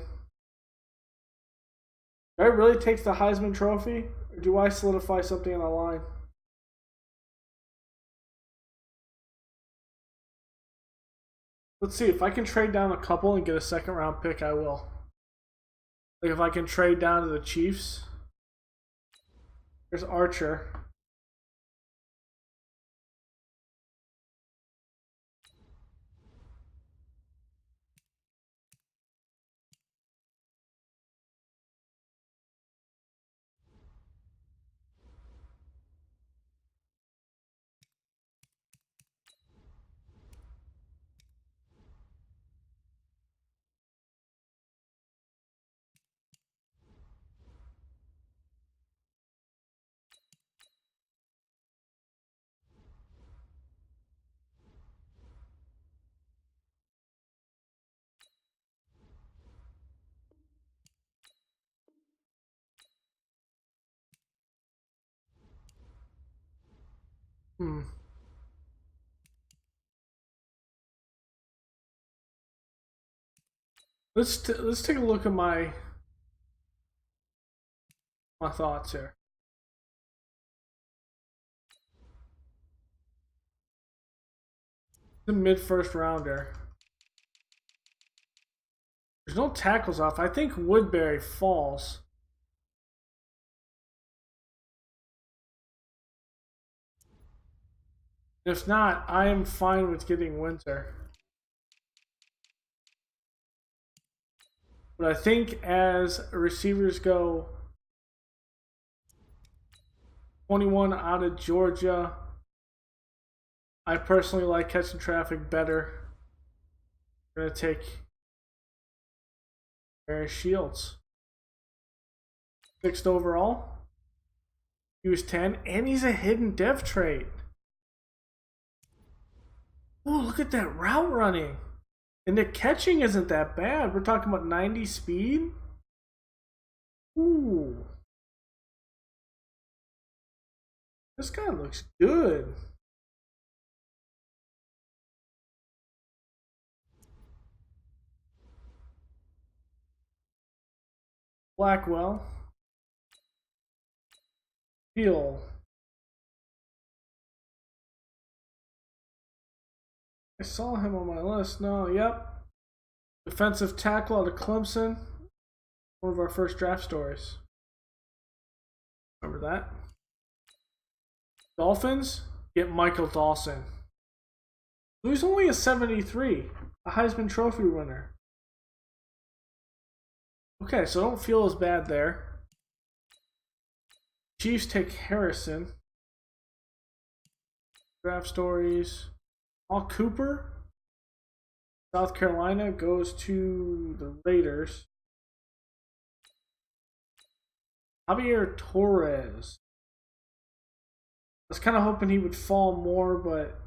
Do I really take the Heisman Trophy? Or do I solidify something on the line? Let's see. If I can trade down a couple and get a 2nd round pick, I will. Like if I can trade down to the Chiefs. There's Archer. Hmm. Let's take a look at my thoughts here. The mid first rounder. There's no tackles off. I think Woodbury falls. If not, I am fine with getting Winter. But I think as receivers go, 21 out of Georgia. I personally like catching traffic better. I'm going to take Barry Shields. 6th overall. He was 10, and he's a hidden dev trait. Oh, look at that route running. And the catching isn't that bad. We're talking about 90 speed. Ooh. This guy looks good. Blackwell. Peel. I saw him on my list. No, yep. Defensive tackle out of Clemson. One of our first draft stories. Remember that? Dolphins get Michael Dawson. So he's only a 73, a Heisman Trophy winner. Okay, so don't feel as bad there. Chiefs take Harrison. Draft stories. Al Cooper. South Carolina goes to the Raiders. Javier Torres. I was kind of hoping he would fall more, but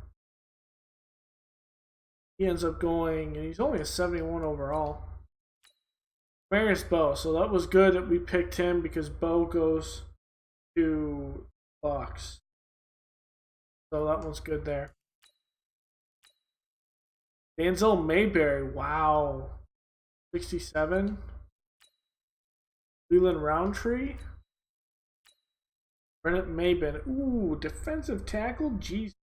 he ends up going, and he's only a 71 overall. Marius Bo, so that was good that we picked him because Bo goes to Bucks. So that one's good there. Denzel Mayberry, wow. 67. Leland Roundtree. Bennett Maben. Ooh, defensive tackle? Jeez.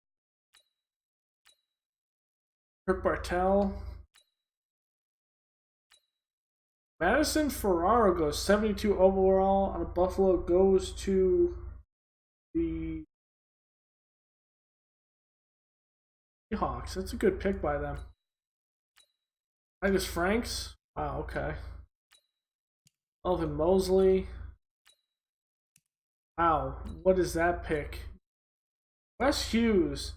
Kirk Bartell. Madison Ferraro goes 72 overall on a Buffalo, goes to the Seahawks. That's a good pick by them. Titus Franks. Wow, okay. Elvin Mosley. Wow, what is that pick? Wes Hughes.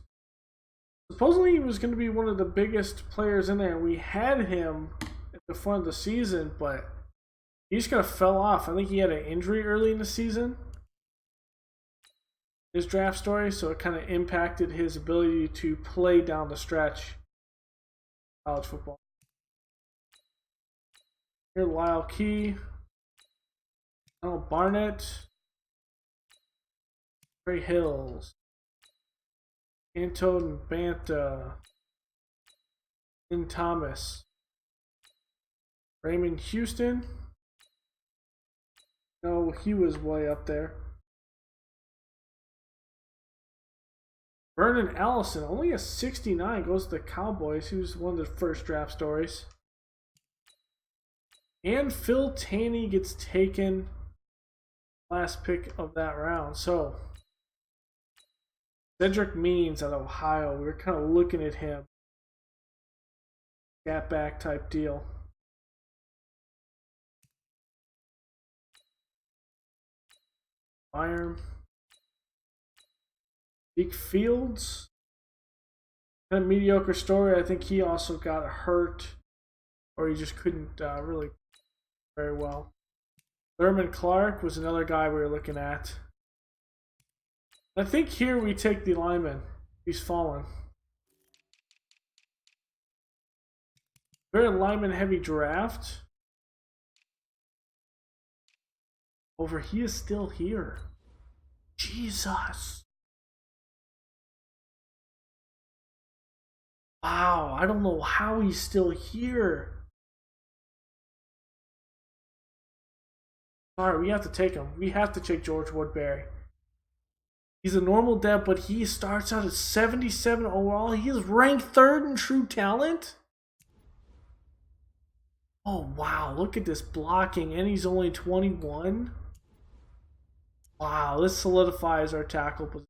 Supposedly he was going to be one of the biggest players in there. We had him at the front of the season, but he just kind of fell off. I think he had an injury early in the season. His draft story, so it kind of impacted his ability to play down the stretch. College football. Here, Lyle Key. Donald Barnett. Trey Hills. Anton Banta. Lynn Thomas. Raymond Houston. No, he was way up there. Vernon Allison, only a 69, goes to the Cowboys. He was one of the first draft stories. And Phil Taney gets taken last pick of that round. So Cedric Means out of Ohio. We were kind of looking at him. Gap back type deal. Bayern. Zeke Fields. Kind of mediocre story. I think he also got hurt. Or he just couldn't really very well. Thurman Clark was another guy we were looking at. I think here we take the lineman. He's fallen. Very lineman heavy draft. Over he is still here. Jesus. Wow, I don't know how he's still here. Alright, we have to take him. We have to take George Woodbury. He's a normal depth, but he starts out at 77 overall. He is ranked 3rd in true talent. Oh, wow. Look at this blocking, and he's only 21. Wow, this solidifies our tackle position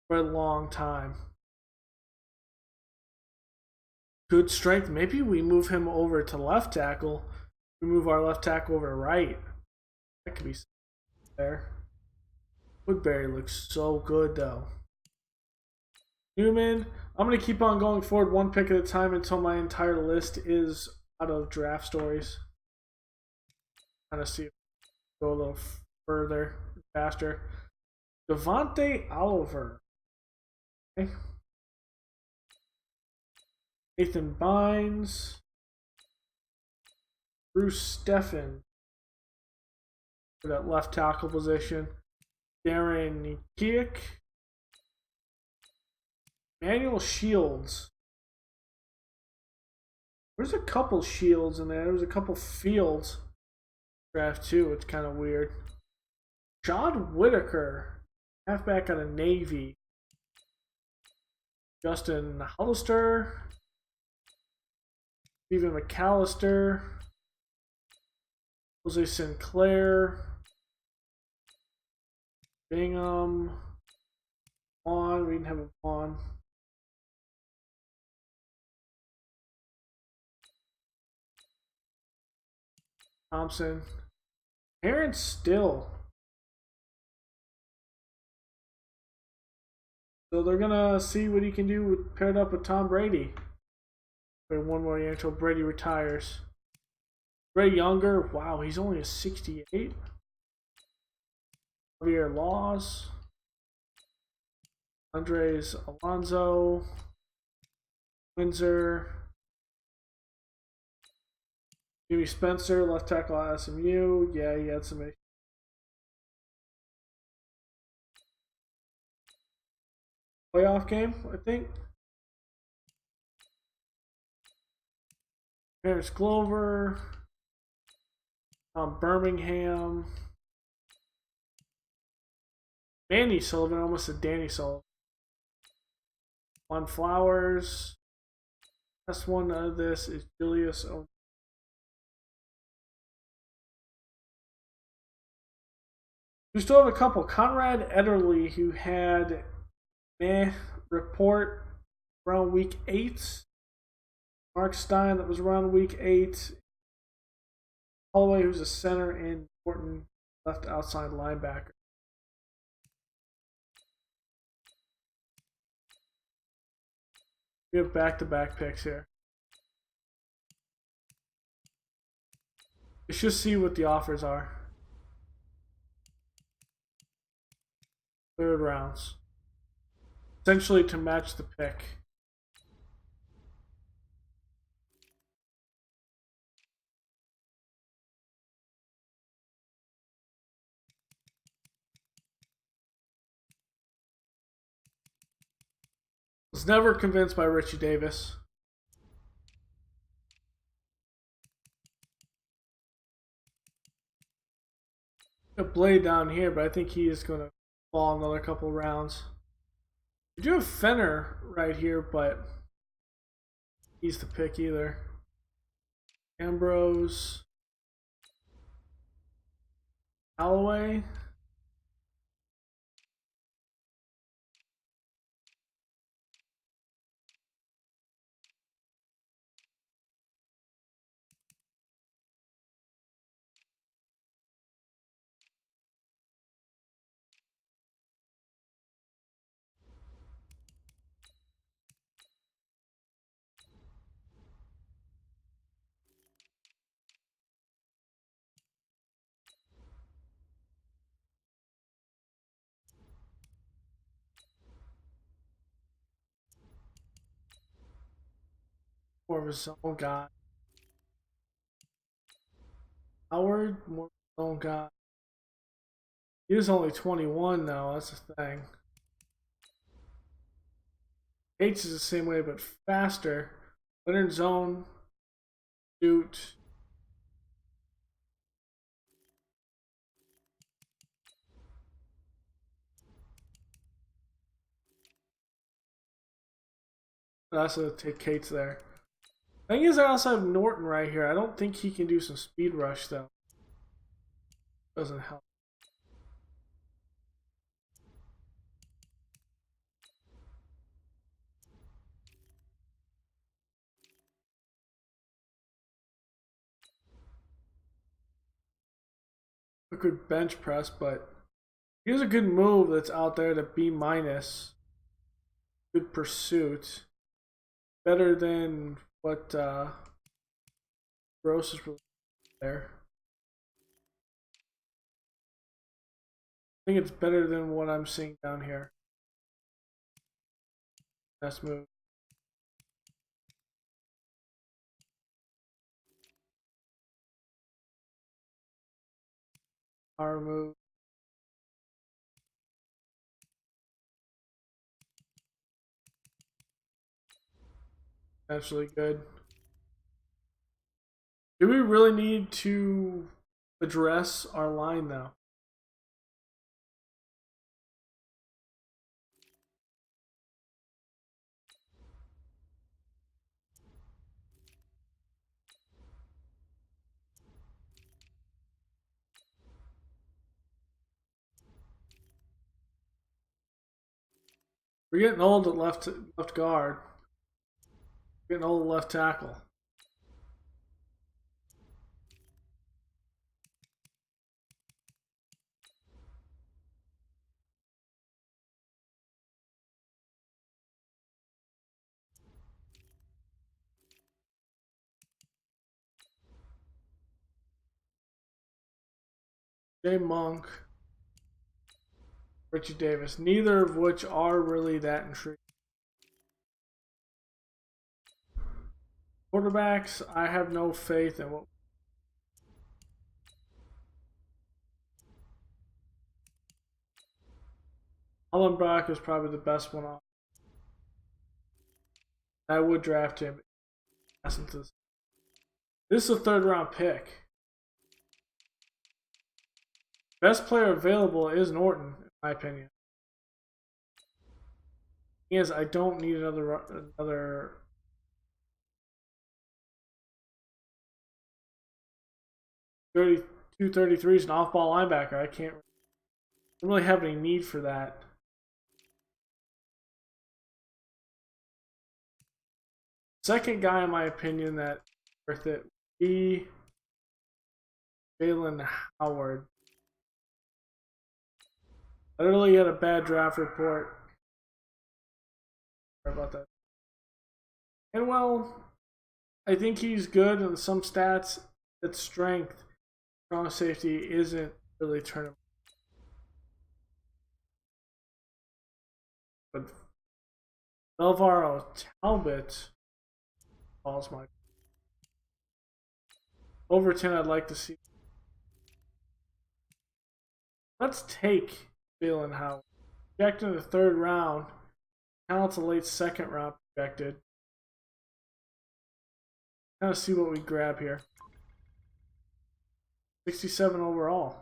for a long time. Good strength. Maybe we move him over to left tackle. We move our left tackle over to right. That could be there. Woodbury looks so good, though. Newman. I'm going to keep on going forward one pick at a time until my entire list is out of draft stories. Kind of see if we go a little further, faster. Devontae Oliver. Okay. Nathan Bynes. Bruce Steffen for that left tackle position. Darren Kiek. Manuel Shields. There's a couple Shields in there. There's a couple Fields. Draft 2. It's kind of weird. John Whitaker. Halfback out of Navy. Justin Hollister. Stephen McAllister. Jose Sinclair. Bingham. Vaughn. We didn't have a Vaughn. Thompson. Aaron Still. So they're gonna see what he can do with, paired up with Tom Brady. For one more year until Brady retires. Ray Younger, wow, he's only a 68. Javier Laws. Andres Alonso. Windsor. Jimmy Spencer, left tackle at SMU. Yeah, he had some issues. Playoff game, I think. Terrence Glover. Birmingham. Danny Sullivan, almost a Danny Sullivan. Juan Flowers. Last one of this is Julius O'Neill. We still have a couple. Conrad Ederle, who had report around week 8. Mark Stein, that was around week 8. Holloway, who's a center, and Morton, left outside linebacker. We have back-to-back picks here. Let's just see what the offers are. 3rd rounds. Essentially to match the pick. Was never convinced by Richie Davis. A Blade down here, but I think he is going to fall another couple rounds. We do have Fenner right here, but he's the pick either. Ambrose. Holloway. More of a zone guy. Howard, more of a zone guy. He was only 21 though, that's the thing. H is the same way, but faster. Better in zone, shoot. I also take Kate's there. Thing is, I also have Norton right here. I don't think he can do some speed rush though. Doesn't help. A good bench press, but here's a good move that's out there to B minus. Good pursuit. Better than what Gross is really there. I think it's better than what I'm seeing down here. Best move. Power move. That's really good. Do we really need to address our line though? We're getting old at left guard. We're getting old at left tackle. Jay Monk, Richie Davis, neither of which are really that intriguing. Quarterbacks, I have no faith in what. Alan Brock is probably the best one on. I would draft him. This is a third round pick. Best player available is Norton, in my opinion. Is I don't need another 32, 33 is an off-ball linebacker. I don't really have any need for that. Second guy, in my opinion, that worth it would be Jalen Howard. I literally had a bad draft report. Sorry about that. And well, I think he's good in some stats. Its strength, strong safety isn't really turning. But Alvaro Talbot calls my Overton. I'd like to see. Let's take Jalen Howard. Projected in the third round. Now it's a late second round projected. Kind of see what we grab here. 67 overall.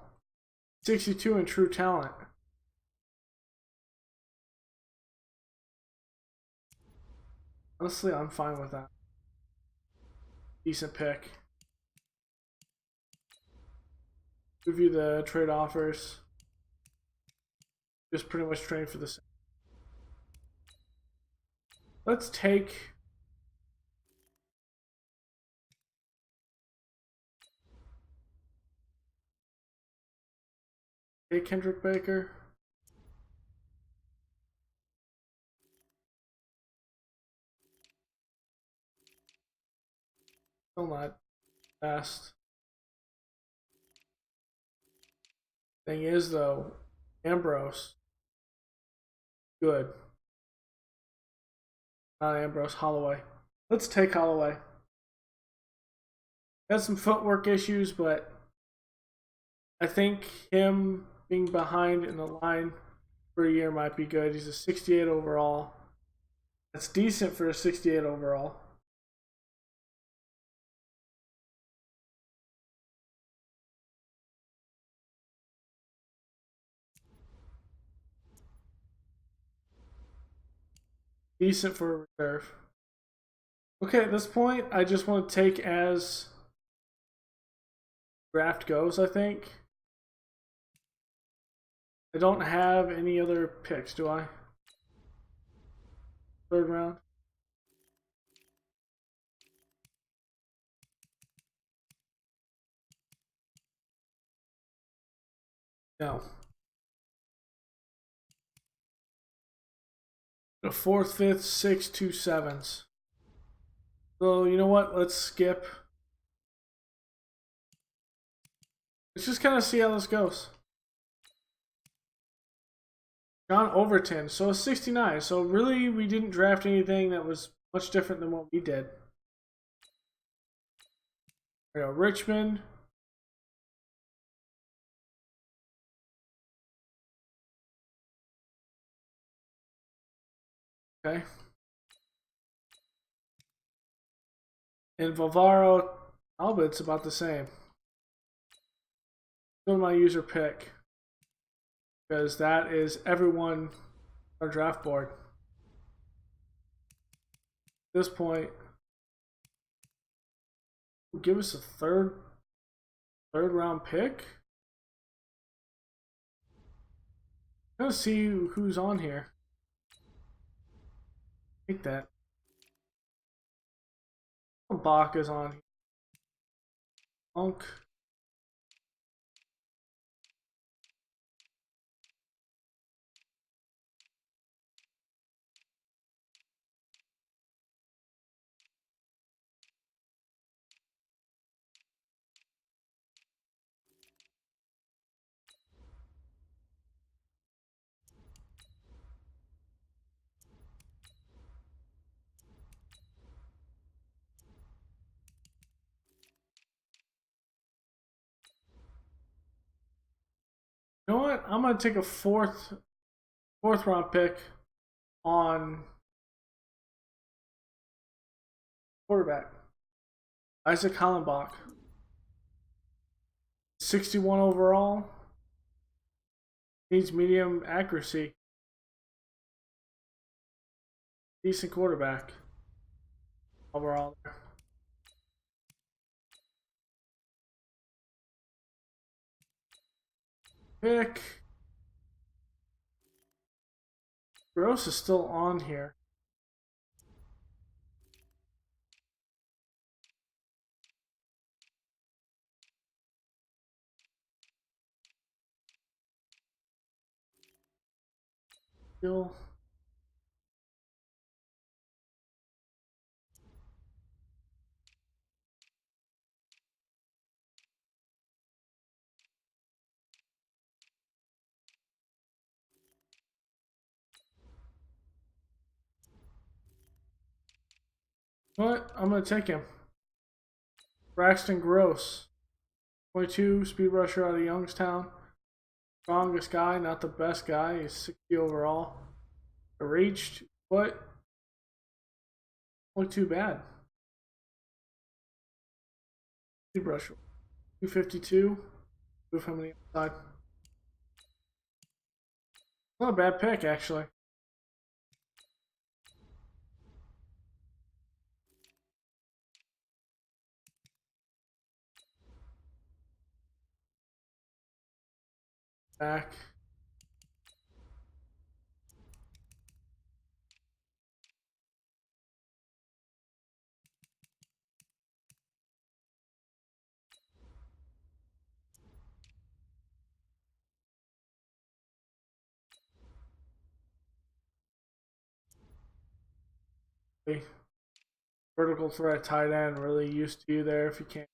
62 in true talent. Honestly, I'm fine with that. Decent pick. Review the trade offers. Just pretty much trade for the same. Let's take Kendrick Baker. Still not best. Thing is though, Ambrose. Good. Not Ambrose, Holloway. Let's take Holloway. Has some footwork issues, but I think him being behind in the line for a year might be good. He's a 68 overall. That's decent for a 68 overall. Decent for a reserve. Okay, at this point, I just want to take as draft goes, I think. I don't have any other picks, do I? Third round. No. The fourth, fifth, sixth, two sevens. So you know what? Let's skip. Let's just kind of see how this goes. John Overton, so a 69. So really, we didn't draft anything that was much different than what we did. There we go. Richmond. Okay. And Valvaro Albert's about the same. Still my user pick. Because that is everyone on our draft board. At this point, give us a third round pick. I'm gonna see who's on here. Take that. Bach is on here. Monk. You know what? I'm gonna take a fourth round pick on quarterback. Isaac Hollenbach. 61 overall. Needs medium accuracy. Decent quarterback overall. Pick. Gross is still on here. Still. You know what? I'm gonna take him. Braxton Gross. 22 speed rusher out of Youngstown. Strongest guy, not the best guy. He's 60 overall. Reached, but not too bad. Speed rusher. 252. Move him on the outside. Not a bad pick, actually. Back. Vertical threat tight end, really used to you there if you can't.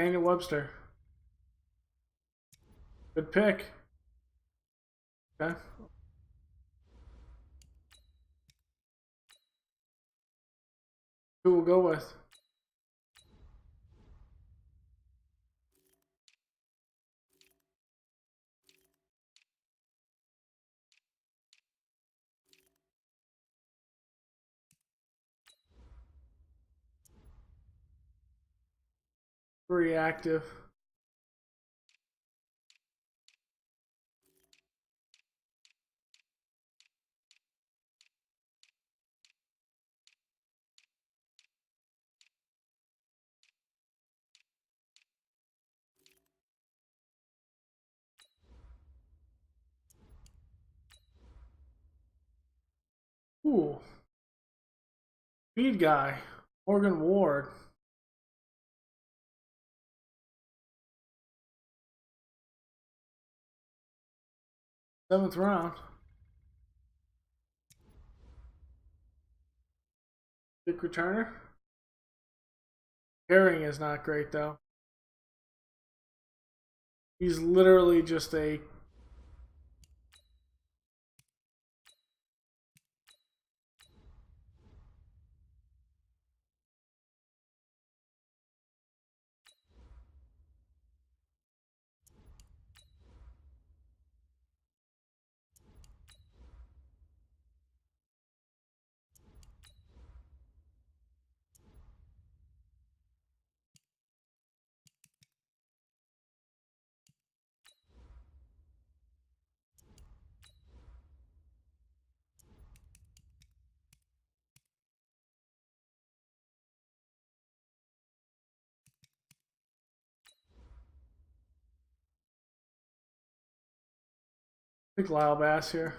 Daniel Webster. Good pick. Okay. Who we'll go with? Reactive. Ooh. Speed guy. Morgan Ward. 7th round. Big returner. Herring is not great though. He's literally just a big Lyle Bass here.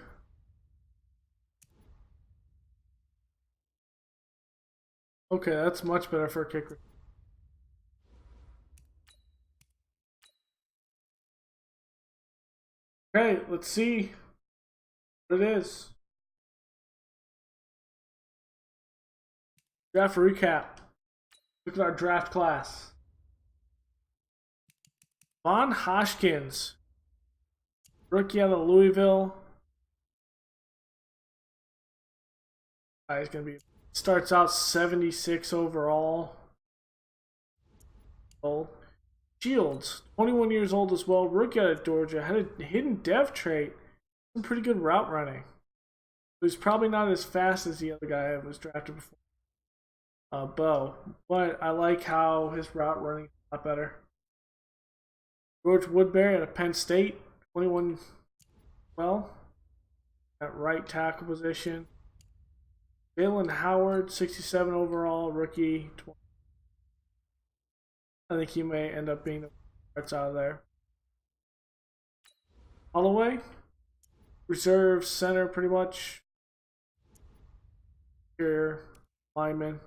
Okay, that's much better for a kicker. Okay, let's see what it is. Draft recap. Look at our draft class. Von Hoskins, rookie out of Louisville. He's gonna be starts out 76 overall. Old. Shields, 21 years old as well, rookie out of Georgia, had a hidden dev trait, some pretty good route running. He's probably not as fast as the other guy that was drafted before, Bo, but I like how his route running is a lot better. George Woodbury out of Penn State, 21, well, at right tackle position. Jalen Howard, 67 overall, rookie. I think he may end up being the parts out of there. Holloway, reserve center, pretty much. Here, lineman.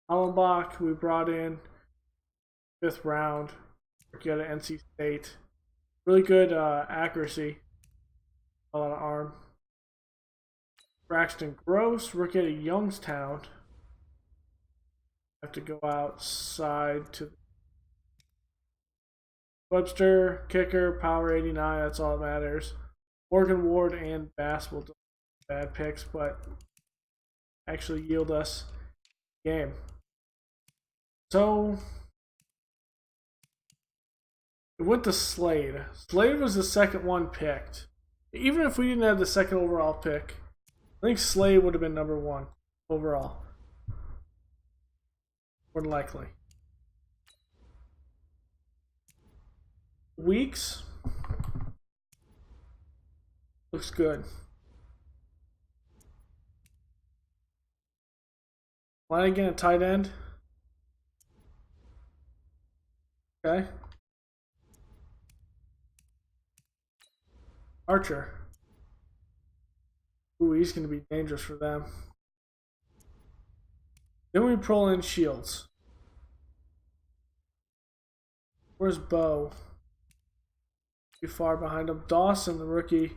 Allenbach, we brought in 5th round. Rookie out of NC State. Really good accuracy on an arm. Braxton Gross, rookie out of Youngstown. Have to go outside to Webster, kicker, power 89, that's all that matters. Morgan Ward and Bass will do bad picks, but actually yield us game. So it went to Slade. Slade was the second one picked. Even if we didn't have the second overall pick, I think Slade would have been number 1 overall. More than likely. Weeks. Looks good. Flanagan at tight end. Okay. Archer. Ooh, he's going to be dangerous for them. Then we pull in Shields. Where's Bo? Too far behind him. Dawson, the rookie,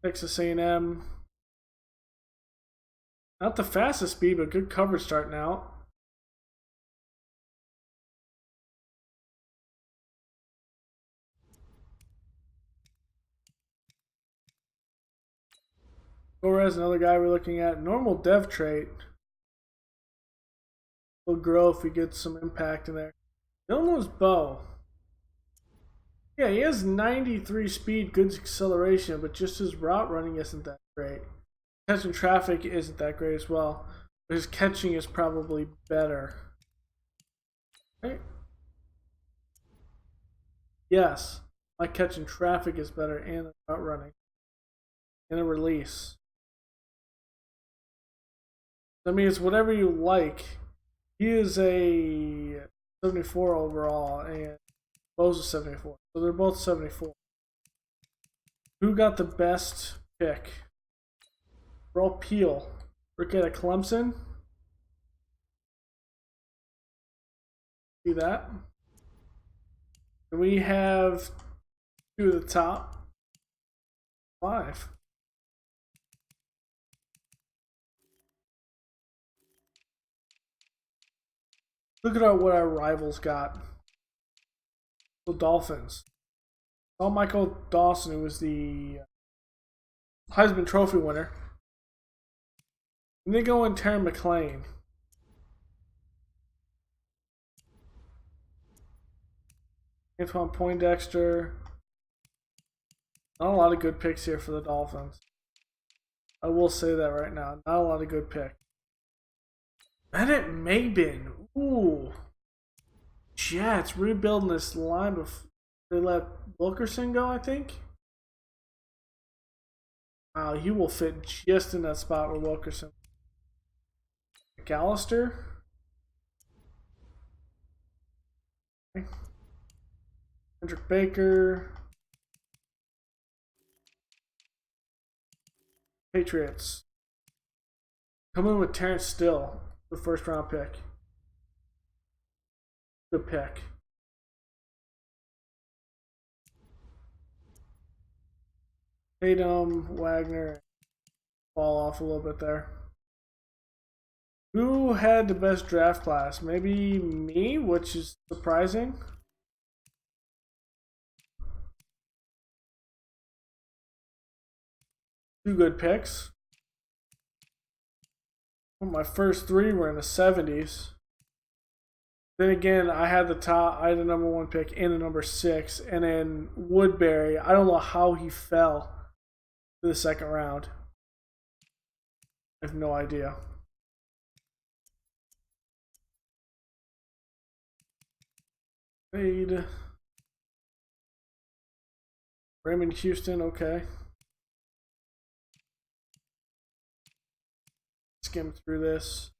Texas A&M. Not the fastest speed, but good coverage starting out. Torres, another guy we're looking at. Normal dev trait. Will grow if we get some impact in there. Almost bow. Yeah, he has 93 speed, good acceleration, but just his route running isn't that great. Catching traffic isn't that great as well. But his catching is probably better. Right? Yes, my catching traffic is better and the route running. And a release. I mean, it's whatever you like. He is a 74 overall, and Bo's a 74. So they're both 74. Who got the best pick? Roll Peel. Look at a Clemson. See that? And we have two of the top 5. Look at what our rivals got. The Dolphins. Oh, Michael Dawson, who was the Heisman Trophy winner. And they go in Terry McLean. Antoine Poindexter. Not a lot of good picks here for the Dolphins. I will say that right now. Not a lot of good picks. Bennett Mabin. Ooh. Jets rebuilding this line before they let Wilkerson go, I think. Wow, he will fit just in that spot with Wilkerson. McAllister. Okay. Kendrick Baker. Patriots. Come in with Terrence Still, the first round pick. Good pick. Tatum, Wagner, fall off a little bit there. Who had the best draft class? Maybe me, which is surprising. Two good picks. Well, my first 3 were in the 70s. Then again, I had the number 1 pick and the number 6, and then Woodbury. I don't know how he fell to the second round. I have no idea. Fade. Raymond Houston, okay. Skim through this.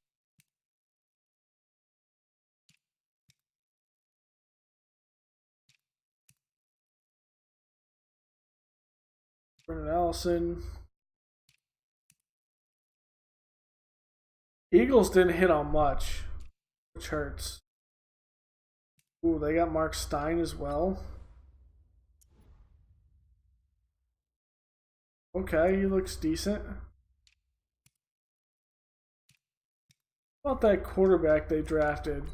Brennan Allison. Eagles didn't hit on much, which hurts. Ooh, they got Mark Stein as well. Okay, he looks decent. How about that quarterback they drafted?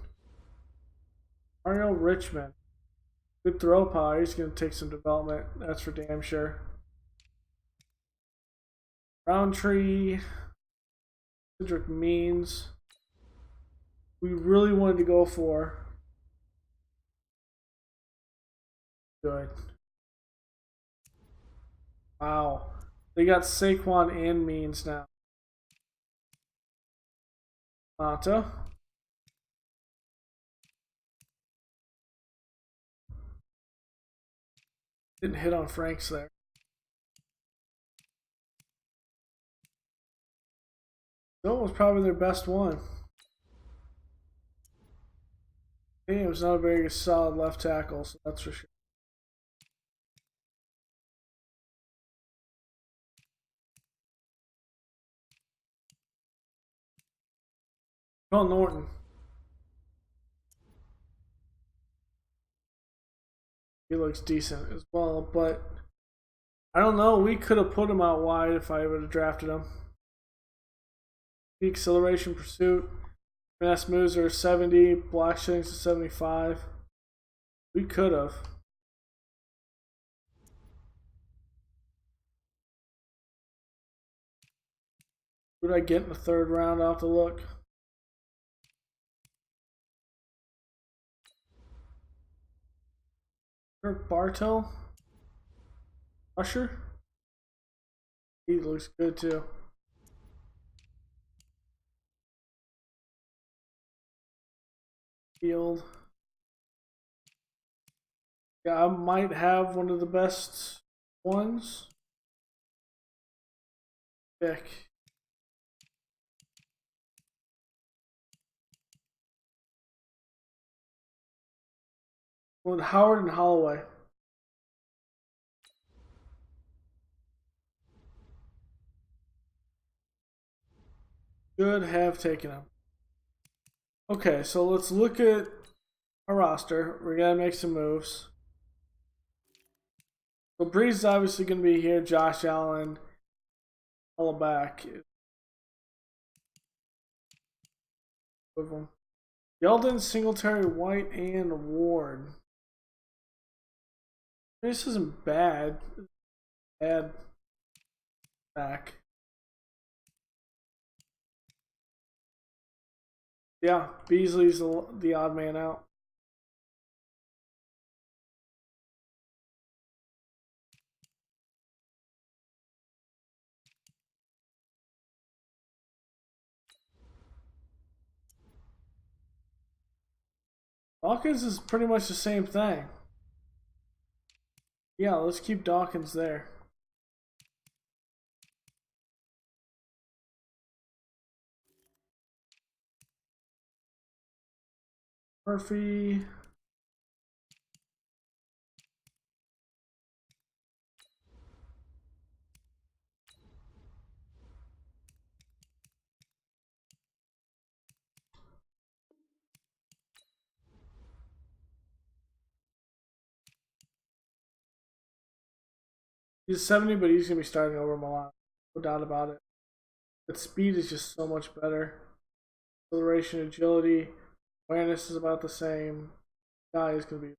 Mario Richmond. Good throw power. He's going to take some development. That's for damn sure. Roundtree. Cedric Means. We really wanted to go for. Good. Wow. They got Saquon and Means now. Mata. Didn't hit on Franks there. That was probably their best one. It was not a very solid left tackle, so that's for sure. Paul Norton. He looks decent as well, but I don't know. We could have put him out wide if I would have drafted him. The acceleration pursuit. Mass moves are 70. Block sheddings are 75. We could have. Who did I get in the third round? I'll have to look. Kirk Bartel? Usher? He looks good too. Field. Yeah, I might have one of the best ones. Pick. With Howard and Holloway. Should have taken him. Okay, so let's look at our roster. We're gonna make some moves. So Breeze is obviously gonna be here. Josh Allen, all back. With them. Yeldon, Singletary, White, and Ward. This isn't bad. Bad back. Yeah, Beasley's the odd man out. Dawkins is pretty much the same thing. Yeah, let's keep Dawkins there. Murphy. He's 70, but he's going to be starting over Milan. No doubt about it. But speed is just so much better. Acceleration, agility, awareness is about the same. Guy is going to be.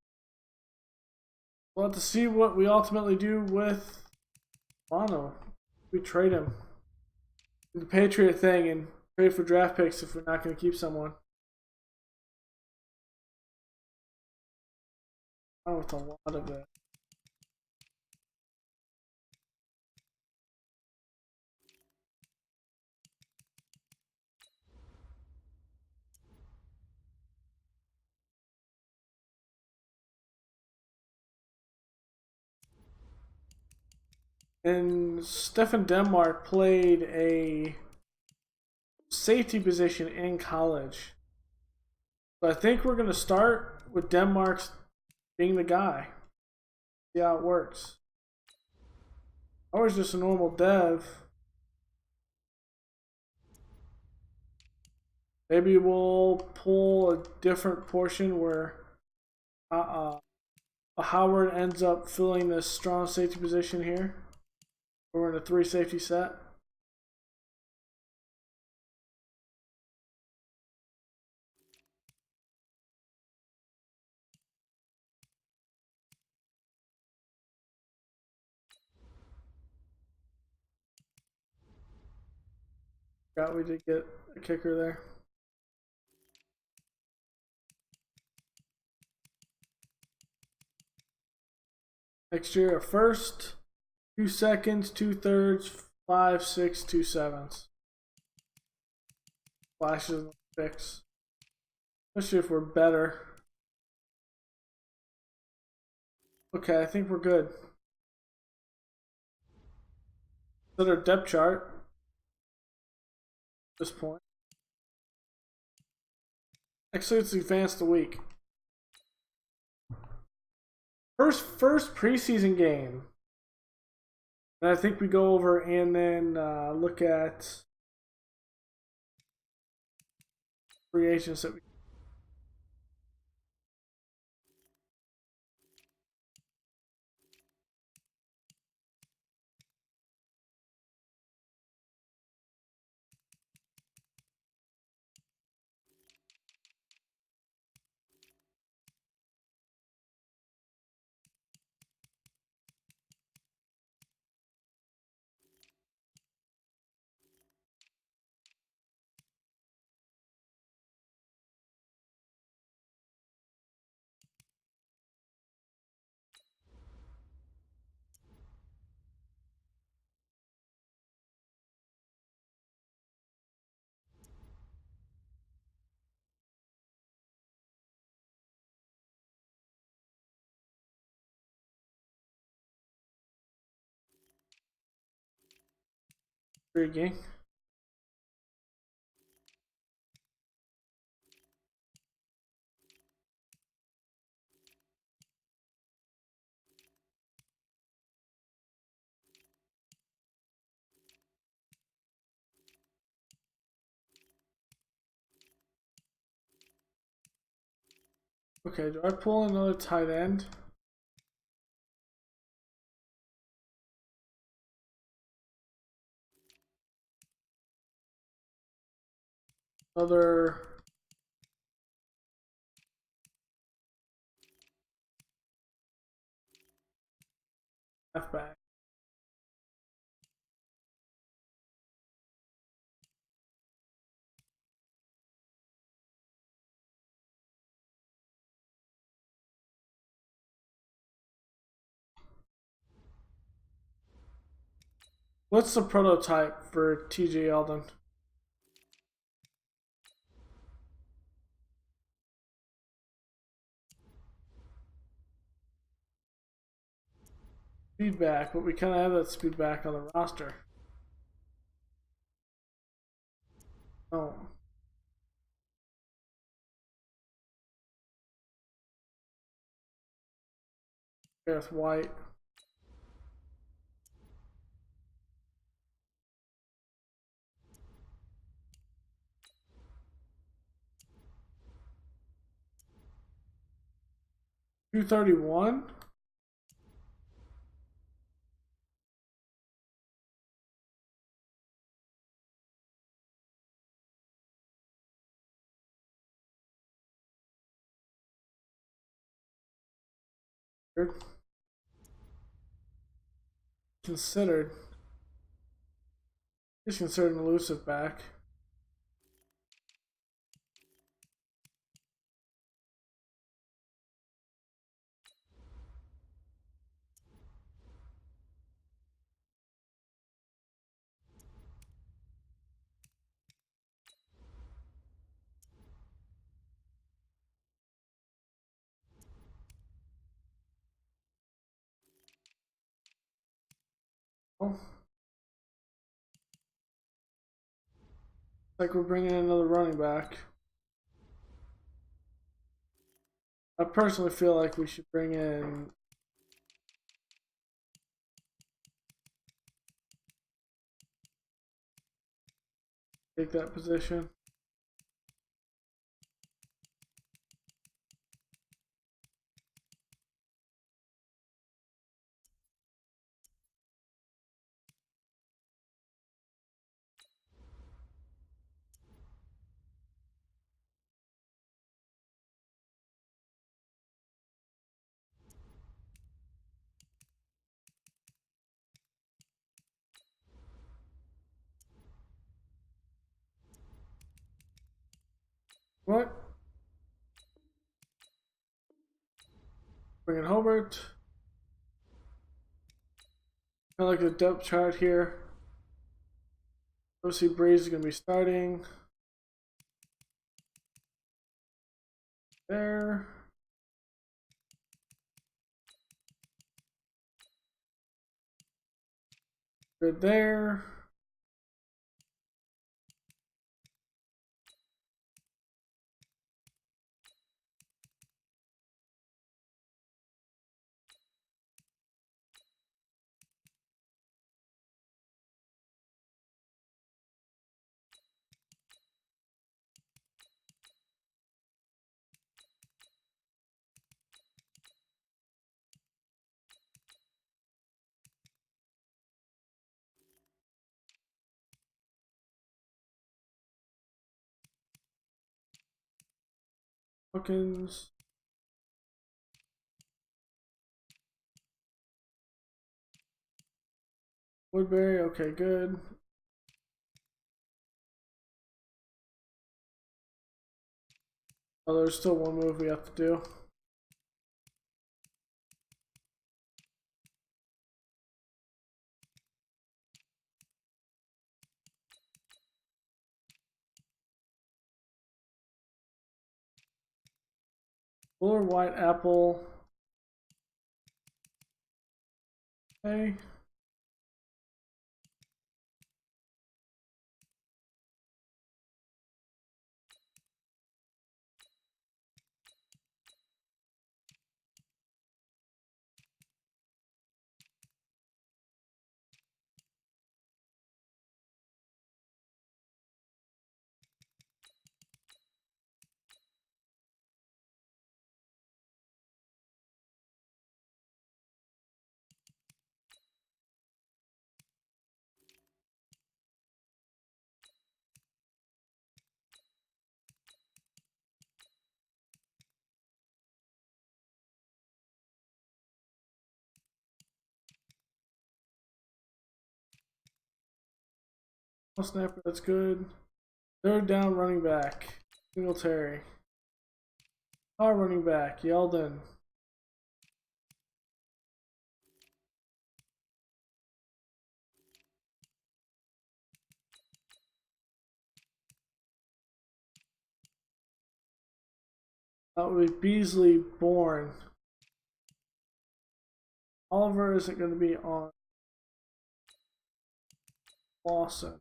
We'll have to see what we ultimately do with Mono. We trade him. The Patriot thing and trade for draft picks if we're not going to keep someone. Oh, it's a lot of it. And Stefan Denmark played a safety position in college. So I think we're going to start with Denmark's being the guy. See how it works. I was just a normal dev. Maybe we'll pull a different portion where Howard ends up filling this strong safety position here. We're in a 3 safety set. We did get a kicker there. Next year, a first, 2 seconds, 2/3, 5, 6, 2 7s. Flashes and picks. Especially if we're better. Okay, I think we're good. Set our depth chart at this point. Actually, let's advance the week. First preseason game. And I think we go over and then look at free agents that we. Intriguing. Okay, do I pull another tight end? Another halfback. What's the prototype for TJ Eldon? Feedback, but we kind of have that feedback on the roster. Oh. Gareth White. $231. Considered. He's considered an elusive back. Oh. Like we're bringing in another running back. I personally feel like we should bring in take that position. What? Bring in Hobart. Kind of like the depth chart here. Obviously, Breeze is going to be starting. There. Good there. Hawkins. Woodbury. Okay, good. Oh, there's still one move we have to do. Fuller White Apple. Okay. Snapper, that's good. Third down, running back. Singletary. Our running back, Yeldon. That would be Beasley, Bourne. Oliver isn't going to be on. Lawson.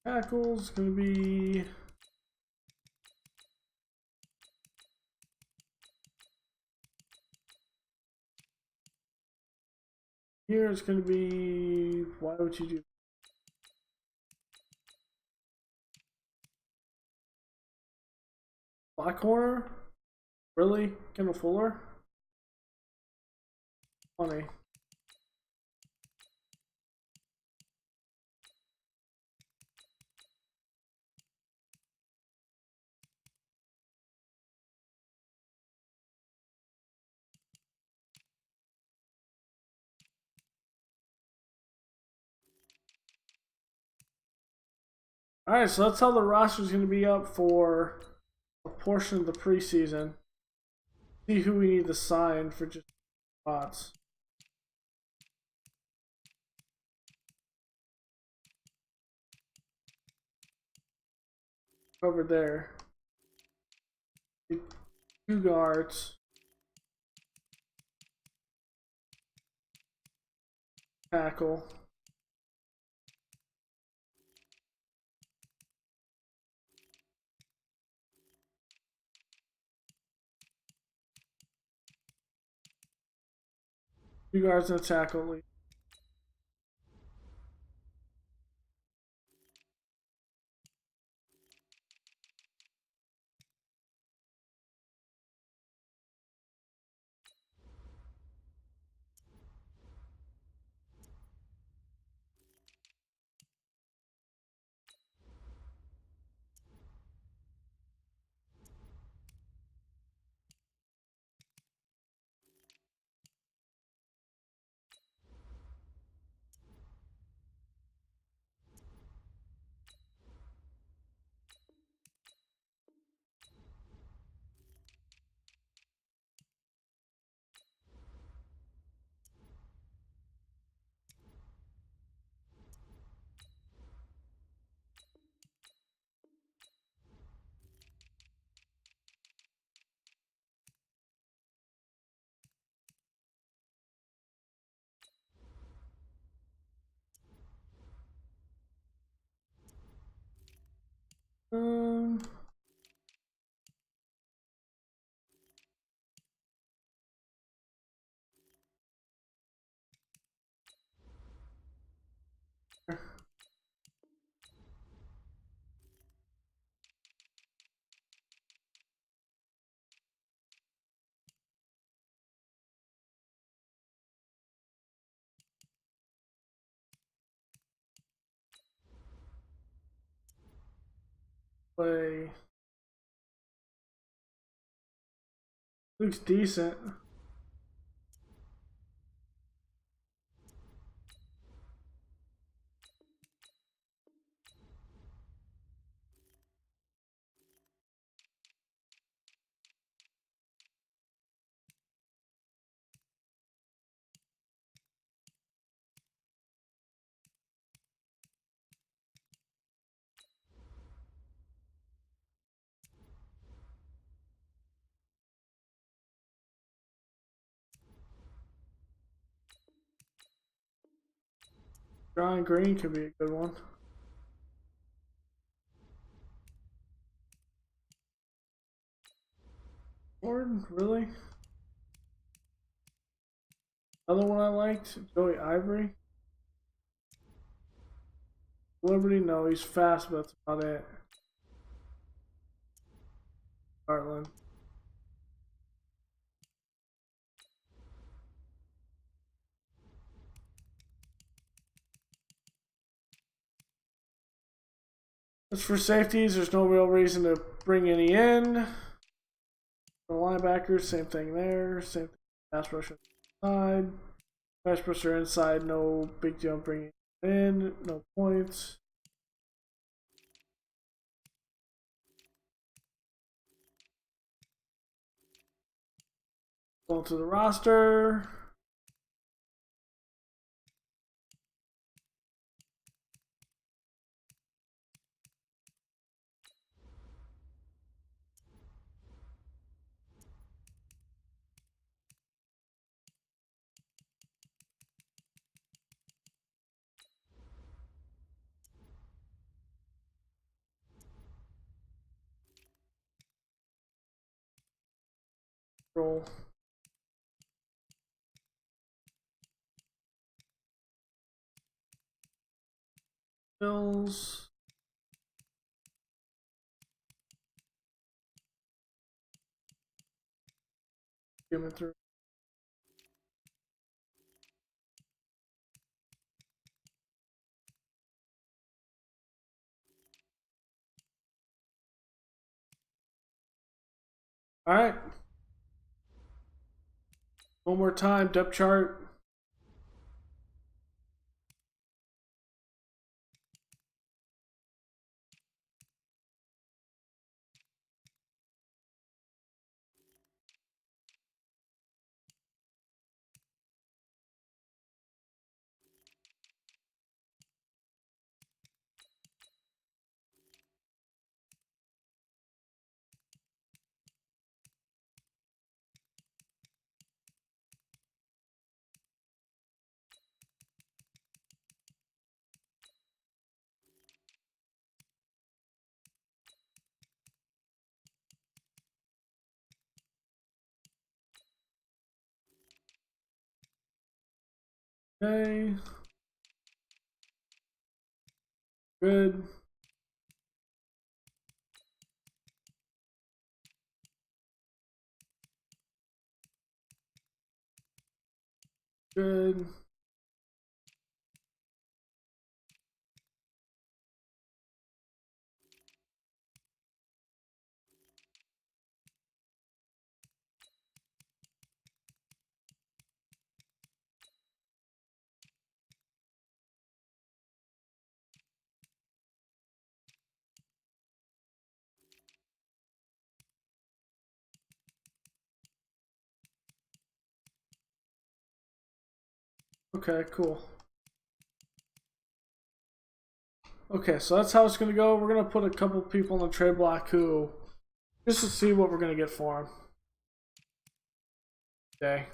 Tackle's going to be here. It's going to be, why would you do black corner? Really? Kendall Fuller? Funny. Alright, so that's how the roster is going to be up for a portion of the preseason. See who we need to sign for just spots. Over there. 2 guards. Tackle. Two guards and a tackle. Um, play. Looks decent. Drawing green could be a good one. Ford, really? Other one I liked, Joey Ivory. Liberty, no, he's fast, but that's about it. Heartland. As for safeties, there's no real reason to bring any in. The linebackers, same thing there. Same thing. Pass rusher inside. Pass rusher inside, no big deal bringing it in. No points. Going to the roster. Roll. Bills. Coming through. All right. One more time, depth chart. Okay. Good. Good. Okay, cool. Okay, so that's how it's going to go. We're going to put a couple people in the trade block who, just to see what we're going to get for them. Okay.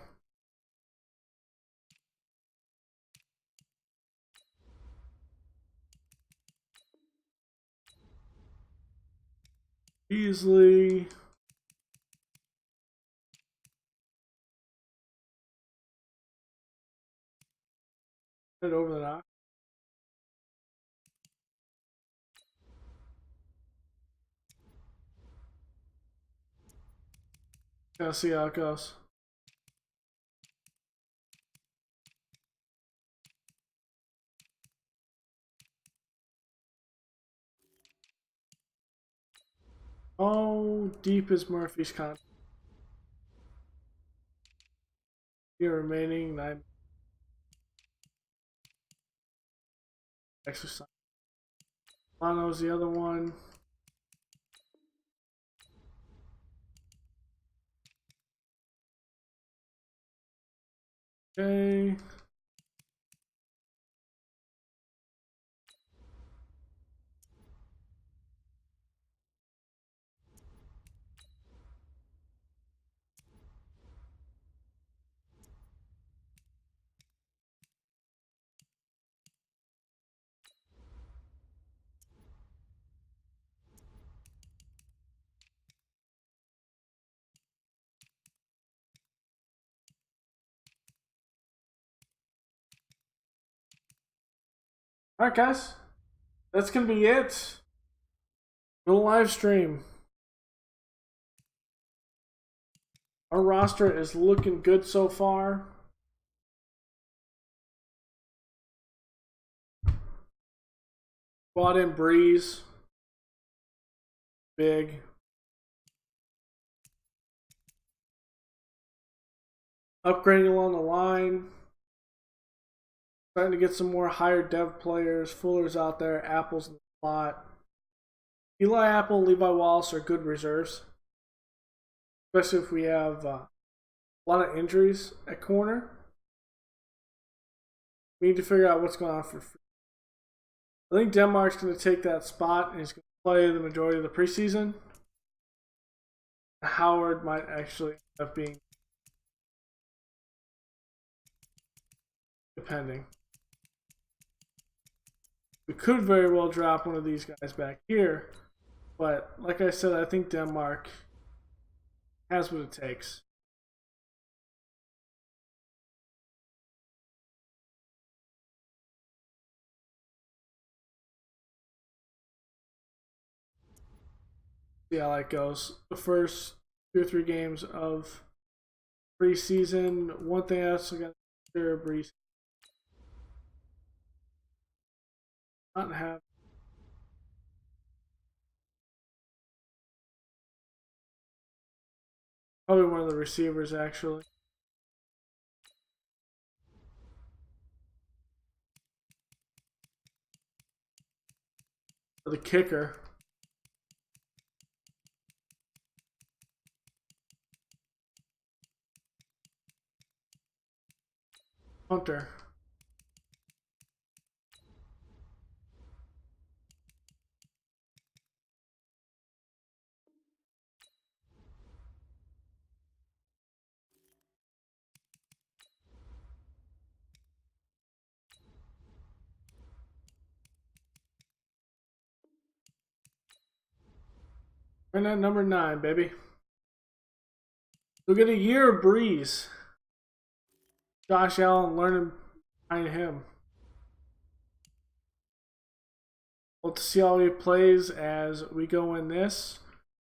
Easily. Get over the knock. Gotta see how it goes. How deep is Murphy's contract? Here remaining 9 exercise. Mono's the other one. Okay. Alright, guys. that's going to be it for the live stream. Our roster is looking good so far. Bought in Breeze. Big. Upgrading along the line. Starting to get some more higher dev players. Fuller's out there. Apple's in the slot. Eli Apple, Levi Wallace are good reserves. Especially if we have a lot of injuries at corner. We need to figure out what's going on for free. I think Denmark's going to take that spot and he's going to play the majority of the preseason. Howard might actually end up being, depending. We could very well drop one of these guys back here, but like I said, I think Denmark has what it takes. See how that goes. The first 2 or 3 games of preseason. One thing I also got to sure Breeze not have. Probably one of the receivers actually. Or the kicker. Hunter. And at number 9, baby. We'll get a year of Breeze. Josh Allen learning behind him. We'll see how he plays as we go in this.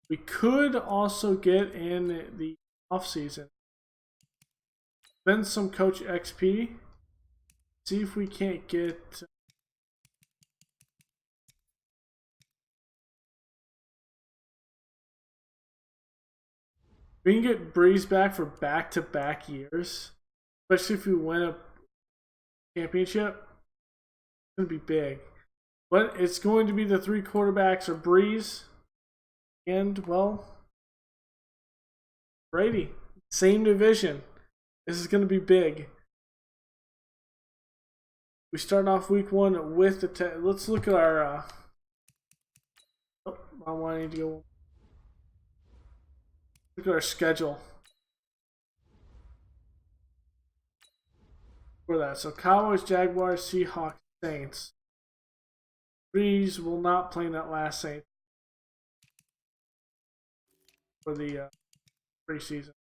We could also get in the offseason. Spend some Coach XP. See if we can't get... We can get Breeze back for back-to-back years. Especially if we win a championship. It's going to be big. But it's going to be the 3 quarterbacks of Breeze. And, well, Brady. Same division. This is going to be big. We start off week 1 with the... Let's look at our... Oh, I wanted to go... Look at our schedule. For that. So Cowboys, Jaguars, Seahawks, Saints. Breeze will not play in that last Saints for the preseason.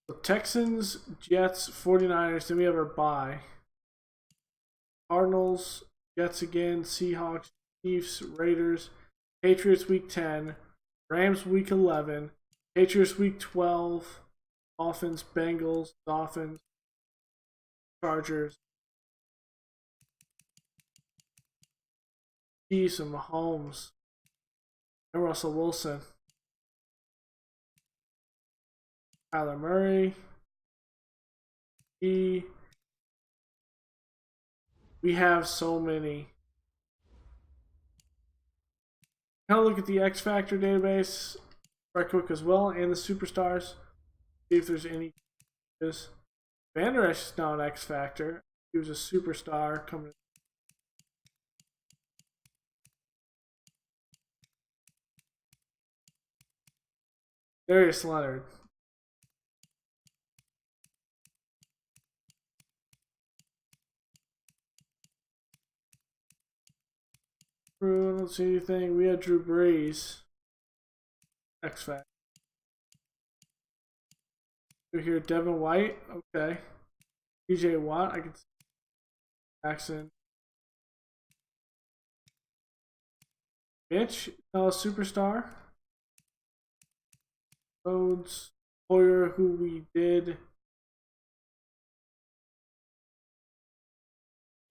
So Texans, Jets, 49ers. Then we have our bye. Cardinals, Jets again, Seahawks, Chiefs, Raiders, Patriots week 10, Rams week 11, Patriots week 12, Dolphins, Bengals, Dolphins, Chargers, Chiefs and Mahomes, and Russell Wilson, Kyler Murray. We have so many. Kind of look at the X Factor database right quick as well, and the superstars. See if there's any. Van Der Esch is now an X Factor. He was a superstar coming. Darius Leonard. I don't see anything. We had Drew Brees. X Factor. We're here, Devin White. Okay. DJ Watt. I can see Jackson. Mitch, superstar. Rhodes, Hoyer, who we did.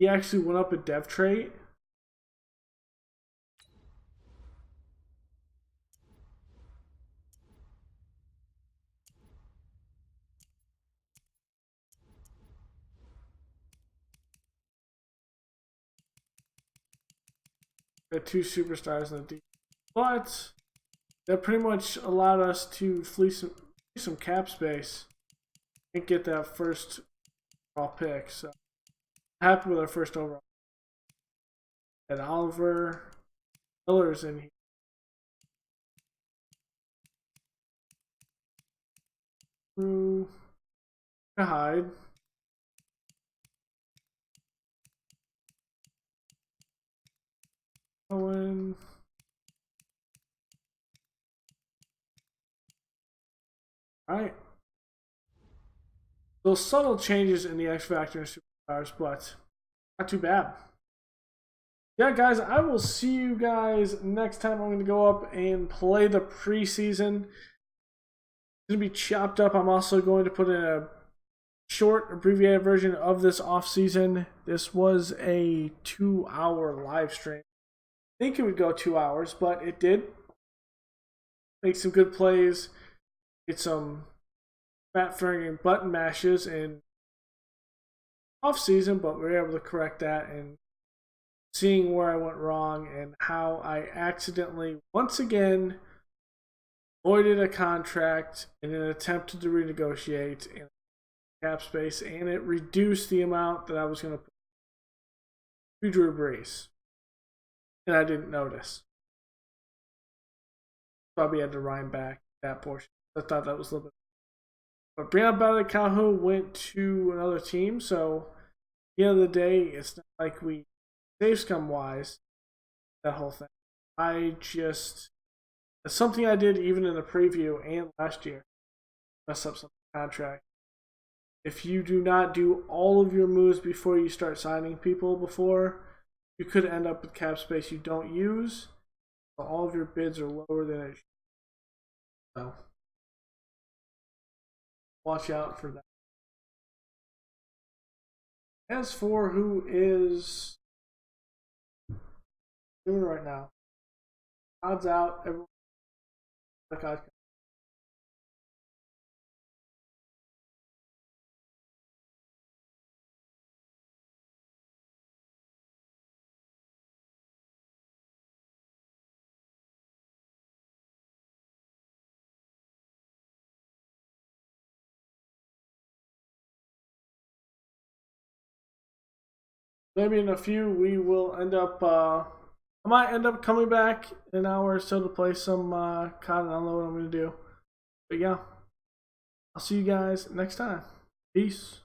He actually went up a dev trait. Got 2 superstars in the deep. But that pretty much allowed us to flee some cap space and get that first overall pick. So happy with our first overall. And Oliver Miller's in here. Through Hyde. Owen. Alright. Those subtle changes in the X Factor and superstars, but not too bad. Yeah, guys, I will see you guys next time. I'm going to go up and play the preseason. It's going to be chopped up. I'm also going to put in a short, abbreviated version of this off-season. This was a 2-hour live stream. I think it would go 2 hours, but it did. Make some good plays. Get some fat throwing and button mashes in off-season, but we were able to correct that and seeing where I went wrong and how I accidentally, once again, voided a contract in an attempt to renegotiate in cap space, and it reduced the amount that I was going to put to Drew Brees. And I didn't notice. Probably had to rhyme back that portion. I thought that was a little bit. But Brianna Bell Calhoun went to another team, so at the end of the day, it's not like we save scum wise, that whole thing. It's something I did even in the preview and last year. Mess up some contract. If you do not do all of your moves before you start signing people you could end up with cap space you don't use. So all of your bids are lower than it should. So watch out for that. As for who is doing right now, odds out, everyone. Maybe in a few we will end up. I might end up coming back in an hour or so to play some COD. I don't know what I'm gonna do, but yeah, I'll see you guys next time. Peace.